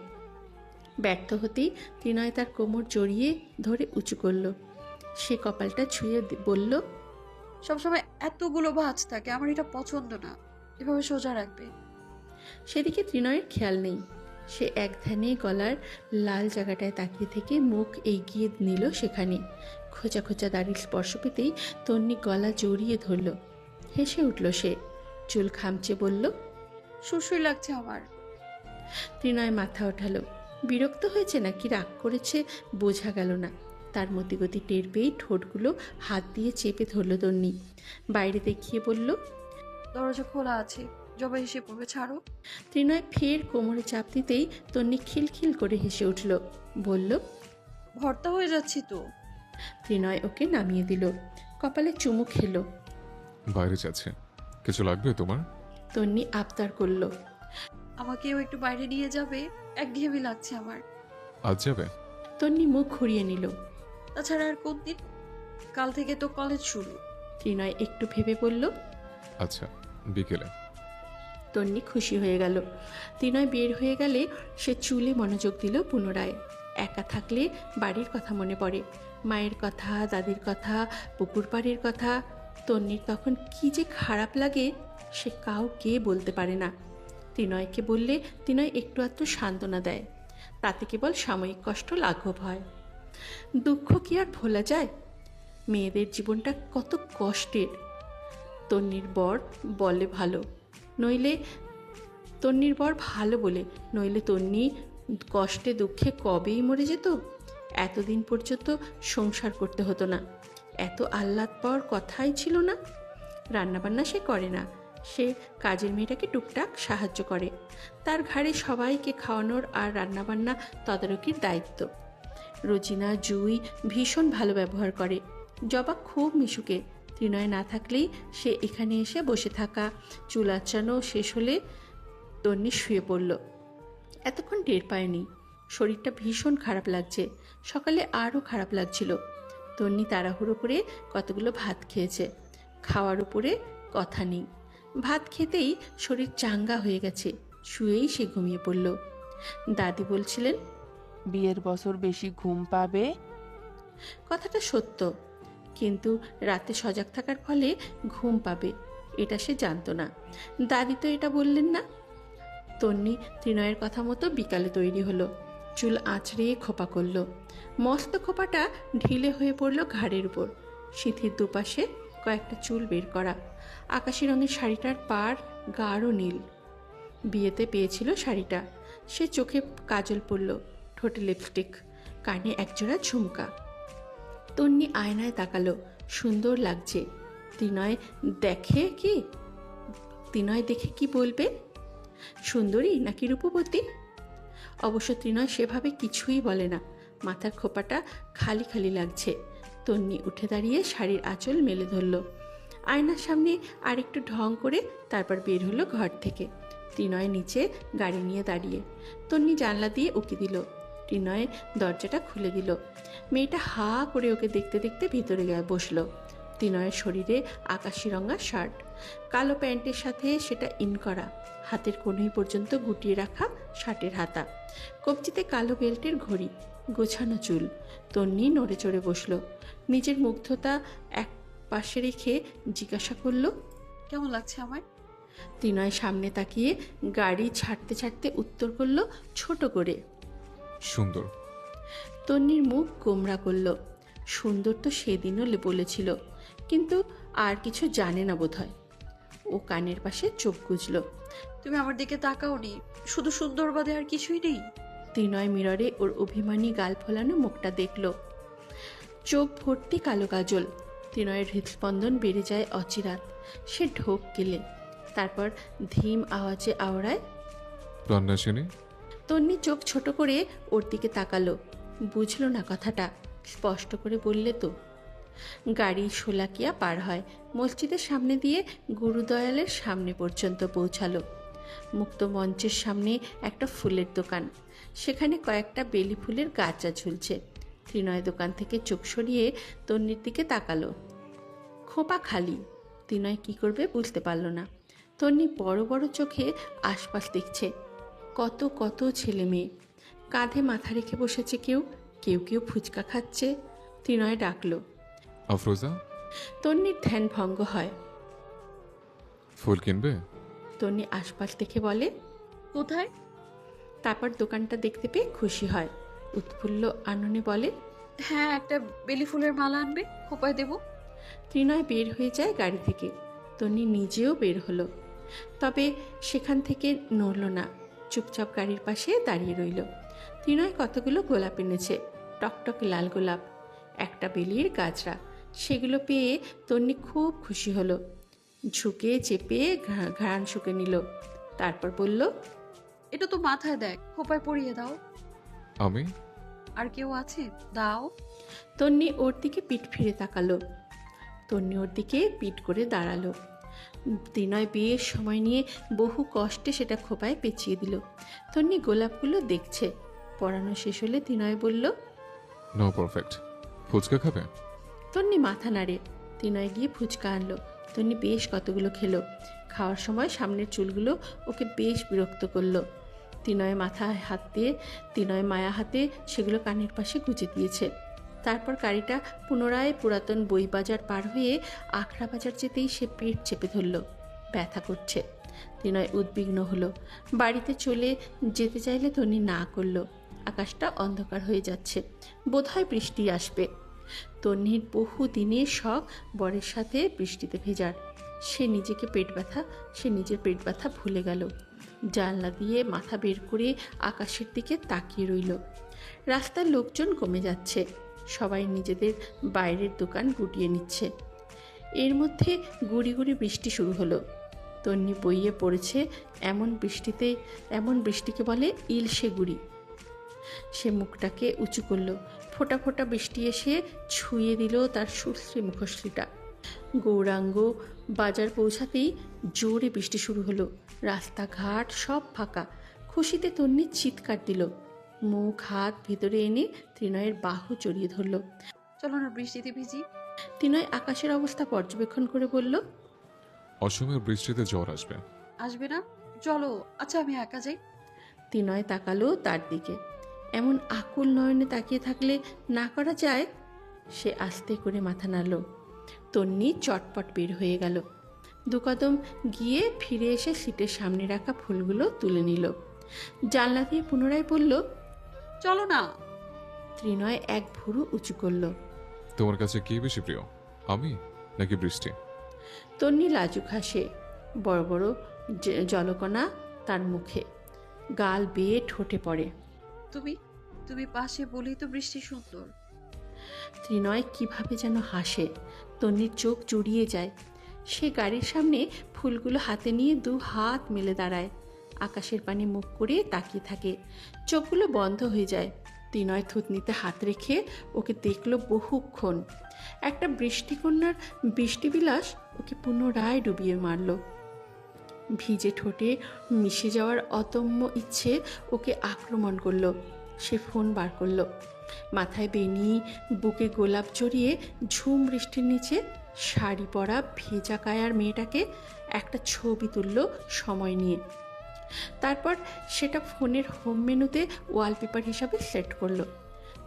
Speaker 2: ব্যর্থ হতেই ত্রিনয় তার কোমর জড়িয়ে ধরে উঁচু করলো। সে কপালটা ছুঁয়ে বলল,
Speaker 3: সবসময় এতগুলো ভাঁজ থাকে, আমার এটা পছন্দ না। এভাবে সোজা রাখবে।
Speaker 2: সেদিকে ত্রিনয়ের খেয়াল নেই। সে এক ধ্যানে গলার লাল জায়গাটায় তাকিয়ে থেকে মুখ এগিয়ে নিল সেখানে। খোঁচা খোঁচা দাড়ির স্পর্শ পেতেই তন্নি গলা জড়িয়ে ধরল। হেসে উঠল সে। চুল খামচে বলল,
Speaker 3: সুরসুই লাগছে আমার।
Speaker 2: ত্রিনয় মাথা ওঠালো। বিরক্ত হয়েছে নাকি রাগ করেছে বোঝা গেল না। তার মতিগতি টের পেয়েই ঠোঁটগুলো হাত দিয়ে চেপে ধরল তন্নি। বাইরে দেখিয়ে বলল,
Speaker 3: দরজা খোলা আছে, জবাই এসে পড়বে, ছাড়ো।
Speaker 2: ত্রিনয় ফের কোমরে চাপ দিতেই তন্নি খিলখিল করে হেসে উঠল। বলল,
Speaker 3: ভর্তা হয়ে যাচ্ছি তো।
Speaker 2: ত্রিনয় ওকে নামিয়ে দিল। কপালে চুমু খেলো।
Speaker 4: বাইরে যাচ্ছে, কিছু লাগবে তোমার?
Speaker 2: তন্নি আবদার করল।
Speaker 3: আমাকেও একটু বাইরে নিয়ে যাবে? একঘেয়েমি লাগছে আমার।
Speaker 4: আজ যাবে?
Speaker 2: তন্নি মুখ ঘুরিয়ে নিল।
Speaker 3: তাছাড়া আর কোন দিন? কাল থেকে তো কলেজ শুরু।
Speaker 2: ত্রিনয় একটু ভেবে বলল,
Speaker 4: আচ্ছা, বিকেলে।
Speaker 2: তন্নি খুশি হয়ে গেল। ত্রিনয় বের হয়ে গেলে সে চুলে মনোযোগ দিল পুনরায়। একা থাকলে বাড়ির কথা মনে পড়ে, মায়ের কথা, দাদির কথা, পুকুর পাড়ের কথা। তন্নির তখন কি যে খারাপ লাগে সে কাউকে বলতে পারে না। ত্রিনয়কে বললে ত্রিনয় একটু আধটু সান্ত্বনা দেয়। তাতে কেবল সাময়িক কষ্ট লাঘব হয়। দুঃখ কি আর ভোলা যায়? মেয়েদের জীবনটা কত কষ্টের। তন্নির বর বলে ভালো, নইলে তন্নির বর ভালো বলে, নইলে তন্নি কষ্টে দুঃখে কবেই মরে যেত। এতদিন পর্যন্ত সংসার করতে হতো না। এত আহ্লাদ পাওয়ার কথাই ছিল না। রান্নাবান্না সে করে না, সে কাজের মেয়েটাকে টুকটাক সাহায্য করে। তার ঘাড়ে সবাইকে খাওয়ানোর আর রান্নাবান্না তদারকির দায়িত্ব। রোজিনা, জুই ভীষণ ভালো ব্যবহার করে। জবা খুব মিশুকে। ত্রিনয় না থাকলেই সে এখানে এসে বসে থাকা, চুল আঁচানো শেষ হলে তন্নি শুয়ে পড়ল। এতক্ষণ টের পায়নি। শরীরটা ভীষণ খারাপ লাগছে। সকালে আরও খারাপ লাগছিল। তন্নি তাড়াহুড়ো করে কতগুলো ভাত খেয়েছে। খাওয়ার উপরে কথা নেই। ভাত খেতেই শরীর চাঙ্গা হয়ে গেছে। শুয়েই সে ঘুমিয়ে পড়ল। দাদি বলছিলেন,
Speaker 6: বিয়ের বছর বেশি ঘুম পাবে।
Speaker 2: কথাটা সত্য, কিন্তু রাতে সজাগ থাকার ফলে ঘুম পাবে এটা সে জানতো না। দাদি তো এটা বললেন না। তন্নি ত্রিনয়ের কথা মতো বিকালে তৈরি হলো। চুল আঁচড়ে খোপা করল। মস্ত খোপাটা ঢিলে হয়ে পড়ল ঘাড়ের উপর। সিঁথির দুপাশে কয়েকটা চুল বের করা। আকাশি রঙের শাড়িটার পাড় গাঢ় নীল। বিয়েতে পেয়েছিল শাড়িটা। সে চোখে কাজল পরল, ঠোঁটে লিপস্টিক, কানে একজোড়া ঝুমকা। তন্নি আয়নায় তাকালো। সুন্দর লাগছে। ত্রিনয় দেখে কি বলবে? সুন্দরী নাকি রূপবতী? অবশ্য ত্রিনয় সেভাবে কিছুই বলে না। মাথার খোপাটা খালি খালি লাগছে। তন্নি উঠে দাঁড়িয়ে শাড়ির আঁচল মেলে ধরল। আয়নার সামনে আরেকটু ঢং করে তারপর বের হলো ঘর থেকে। ত্রিনয় নিচে গাড়ি নিয়ে দাঁড়িয়ে। তন্নি জানলা দিয়ে উকি দিল। ত্রিনয় দরজাটা খুলে দিল। মেয়েটা হা করে ওকে দেখতে দেখতে ভিতরে গিয়ে বসলো। ত্রিনয়ের শরীরে আকাশি রঙা শার্ট, কালো প্যান্টের সাথে সেটা ইন করা, হাতের কোণই পর্যন্ত গুটিয়ে রাখা শার্টের হাতা, কবজিতে কালো বেল্টের ঘড়ি, গোছানো চুল। তন্নি নড়ে চড়ে বসলো। নিজের মুগ্ধতা এক পাশে রেখে জিজ্ঞাসা করলো,
Speaker 3: কেমন লাগছে আমার?
Speaker 2: ত্রিনয় সামনে তাকিয়ে গাড়ি ছাড়তে ছাড়তে উত্তর করলো ছোট করে,
Speaker 4: সুন্দর।
Speaker 2: তন্নির মুখ গোমরা করল। সুন্দর তো সেদিনও বলেছিল, কিন্তু আর কিছু জানে না বোধহয়। ও কানের পাশে চোখ গুজল।
Speaker 3: তুমি আমার দিকে তাকাওনি, শুধু সুন্দর বাদে আর কিছুই নেই?
Speaker 2: ত্রিনয় মিররে ওর অভিমানী গাল ফোলানো মুখটা দেখল। চোখ ভর্তি কালো কাজল। ত্রিনয়ের হৃদস্পন্দন বেড়ে যায় অচিরাত। সে ঢোক গেলে, তারপর ধীম আওয়াজে আওড়ায়,
Speaker 4: রান্না শুনি।
Speaker 2: তন্নি চোখ ছোট করে ওর দিকে তাকালো। বুঝল না কথাটা। স্পষ্ট করে বললে তো। গাড়ি শোলাকিয়া পার হয়, মসজিদের সামনে দিয়ে গুরুদয়ালের সামনে পর্যন্ত পৌঁছালো। মুক্ত মঞ্চের সামনে একটা ফুলের দোকান, সেখানে কয়েকটা বেলি ফুলের গাছা ঝুলছে। ত্রিনয় দোকান থেকে চোখ সরিয়ে তন্নির দিকে তাকালো। খোপা খালি। ত্রিনয় কি করবে বুঝতে পারল না। তন্নি বড় বড় চোখে আশপাশ দেখছে। কত কত ছেলে মেয়ে, কাঁধে মাথা রেখে বসেছে কেউ, কেউ কেউ ফুচকা খাচ্ছে। ত্রিনয় ডাকলো।
Speaker 4: আফরোজা,
Speaker 2: তন্নির ধ্যান ভঙ্গ হয়।
Speaker 4: ফুল কিনবে?
Speaker 2: তন্নি আশপাশ দেখে বলে,
Speaker 3: কোথায়?
Speaker 2: তারপর দোকানটা দেখতে পেয়ে খুশি হয়। উৎফুল্ল আননে বলে,
Speaker 3: হ্যাঁ, একটা বেলি ফুলের মালা আনবে, খোপায় দেবো।
Speaker 2: ত্রিনয় বের হয়ে যায় গাড়ি থেকে। তন্নি নিজেও বের হলো, তবে সেখান থেকে নড়ল না, চুপচাপ গাড়ির পাশে দাঁড়িয়ে রইল। ত্রিনয় কতগুলো গোলাপ এনেছে, টকটক লাল গোলাপ, একটা বেলির গাছরা। সেগুলো পেয়ে তন্নি খুব খুশি হলো। ঝুঁকে চেপে ঘ্রাণ শুকে নিল। তারপর বলল,
Speaker 3: এটা তো মাথায় দেখ, খোপায় পরিয়ে দাও।
Speaker 4: আমি?
Speaker 3: আর কেউ আছে? দাও।
Speaker 2: তন্নি ওর দিকে পিঠ ফিরে তাকালো। তন্নি ওর দিকে পিঠ করে দাঁড়ালো। ত্রিনয় বেশ সময় নিয়ে বহু কষ্টে সেটা খোপায় পেঁচিয়ে দিল। তন্নি গোলাপগুলো দেখছে। পড়ানো শেষ হলে ত্রিনয় বলল,
Speaker 4: নো পারফেক্ট। ফুচকা খাবে?
Speaker 2: তন্নি মাথা নাড়ে। ত্রিনয় গিয়ে ফুচকা আনলো। তন্নি বেশ কতগুলো খেলো। খাওয়ার সময় সামনের চুলগুলো ওকে বেশ বিরক্ত করলো। ত্রিনয় মাথায় হাত দিয়ে, ত্রিনয় মায়া হাতে সেগুলো কানের পাশে গুঁজে দিয়েছে। তারপর গাড়িটা পুনরায় পুরাতন বই বাজার পার হয়ে আখড়া বাজার যেতেই সে পেট চেপে ধরল, ব্যথা করছে। ত্রিনয় উদ্বিগ্ন হলো। বাড়িতে চলে যেতে চাইলে তন্নি না করলো। আকাশটা অন্ধকার হয়ে যাচ্ছে, বোধহয় বৃষ্টি আসবে। তন্নির বহু দিনের শখ বরের সাথে বৃষ্টিতে ভেজার। সে নিজের পেট ব্যথা ভুলে গেল। জানলা দিয়ে মাথা বের করে আকাশের দিকে তাকিয়ে রইল। রাস্তার লোকজন কমে যাচ্ছে, সবাই নিজেদের বাইরের দোকান গুটিয়ে নিচ্ছে। এর মধ্যে গুড়ি গুড়ি বৃষ্টি শুরু হলো। তন্নি বইয়ে পড়েছে এমন বৃষ্টিকে বলে ইলশে গুড়ি। সে মুখটাকে উঁচু করলো। ফোঁটা ফোঁটা বৃষ্টি এসে ছুঁয়ে দিল তার সুশ্রী মুখশ্রীটা। গৌরাঙ্গ বাজার পৌঁছাতেই জোরে বৃষ্টি শুরু হলো। রাস্তাঘাট সব ফাঁকা। খুশিতে তন্নি চিৎকার দিল। মুখ হাত ভেতরে এনে ত্রিনয়ের বাহু জড়িয়ে ধরল।
Speaker 3: চলো না বৃষ্টিতে ভিজি।
Speaker 2: ত্রিনয় আকাশের অবস্থা পর্যবেক্ষণ করে বলল,
Speaker 4: অসময়ে বৃষ্টিতে জ্বর আসবে।
Speaker 3: আসবে না? চলো। আচ্ছা, আমি একা যাই।
Speaker 2: ত্রিনয় তাকালো তার দিকে। এমন আকুল নয়নে তাকিয়ে থাকলে না করা যায়। সে আস্তে করে মাথা নাড়ল। তন্নি চটপট বের হয়ে গেল। দুকদম গিয়ে ফিরে এসে সিটের সামনে রাখা ফুলগুলো তুলে নিল। জানলা দিয়ে পুনরায় বলল,
Speaker 3: চলো না।
Speaker 2: ত্রিনয় এক ভুরু উঁচু করল।
Speaker 4: তোমার কাছে কি বেশি প্রিয়, আমি নাকি বৃষ্টি?
Speaker 2: তন্নি লাজুক হাসে। বড় বড় জলকণা তার মুখে, গাল বেয়ে ঠোঁটে পড়ে।
Speaker 3: তুমি তুমি পাশে বলেই তো বৃষ্টি সুন্দর।
Speaker 2: ত্রিনয় কিভাবে যেন হাসে। তন্নির চোখ জুড়িয়ে যায়। সে গাড়ির সামনে ফুলগুলো হাতে নিয়ে দু হাত মেলে দাঁড়ায়। আকাশের পানে মুখ করে তাকিয়ে থাকে। চোখগুলো বন্ধ হয়ে যায়। ত্রিনয় থুতনিতে হাত রেখে ওকে দেখল বহুক্ষণ। একটা বৃষ্টিকন্যার বৃষ্টিবিলাস ওকে পুনরায় ডুবিয়ে মারল। ভিজে ঠোঁটে মিশে যাওয়ার অদম্য ইচ্ছে ওকে আক্রমণ করলো। সে ফোন বার করলো। মাথায় বেনি, বুকে গোলাপ জড়িয়ে ঝুম বৃষ্টির নিচে শাড়ি পরা ভেজা কায়ার মেয়েটাকে একটা ছবি তুলল সময় নিয়ে। তারপর সেটা ফোনের হোম মেনুতে ওয়ালপেপার হিসাবে সেট করলো।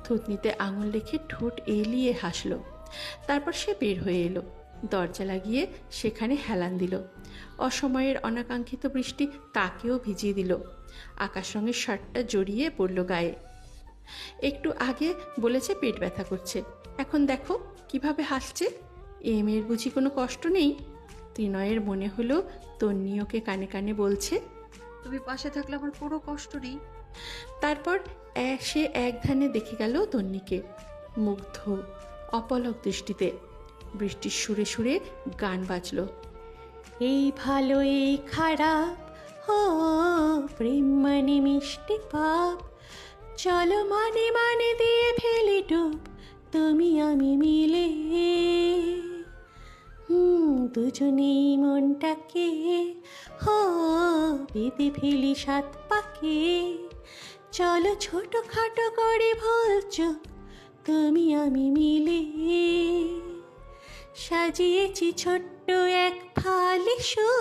Speaker 2: থুতনিতে আঙুল রেখে ঠোঁট এলিয়ে হাসলো। তারপর সে বের হয়ে এলো। দরজা লাগিয়ে সেখানে হেলান দিল। অসময়ের অনাকাঙ্ক্ষিত বৃষ্টি তাকেও ভিজিয়ে দিল। আকাশ রঙের শার্টটা জড়িয়ে পড়ল গায়ে। একটু আগে বলেছে পেট ব্যথা করছে, এখন দেখো কিভাবে হাসছে। এ মেয়ের বুঝি কোনো কষ্ট নেই? ত্রিনয়ের মনে হলো তন্নি ওকে কানে কানে বলছে,
Speaker 3: তুমি পাশে থাকলে আমার কোনো কষ্ট নেই।
Speaker 2: তারপর সে এক ধ্যানে দেখে গেল তন্নিকে, মুগ্ধ অপলক দৃষ্টিতে। বৃষ্টির সুরে সুরে গান বাজল, এই ভালো এই খারাপ, ও প্রেম মানে মিষ্টি পাপ, চলো মানে মানে দিয়ে ফেলি ডুব, তুমি আমি মিলে, দুজনেই মনটাকে বেঁধে ফেলি সাত পাকে। চলো ছোটখাটো করে ভুল চোখ তুমি আমি মিলে, সাজিয়েছি ছোট্ট এক ফালি সুখ।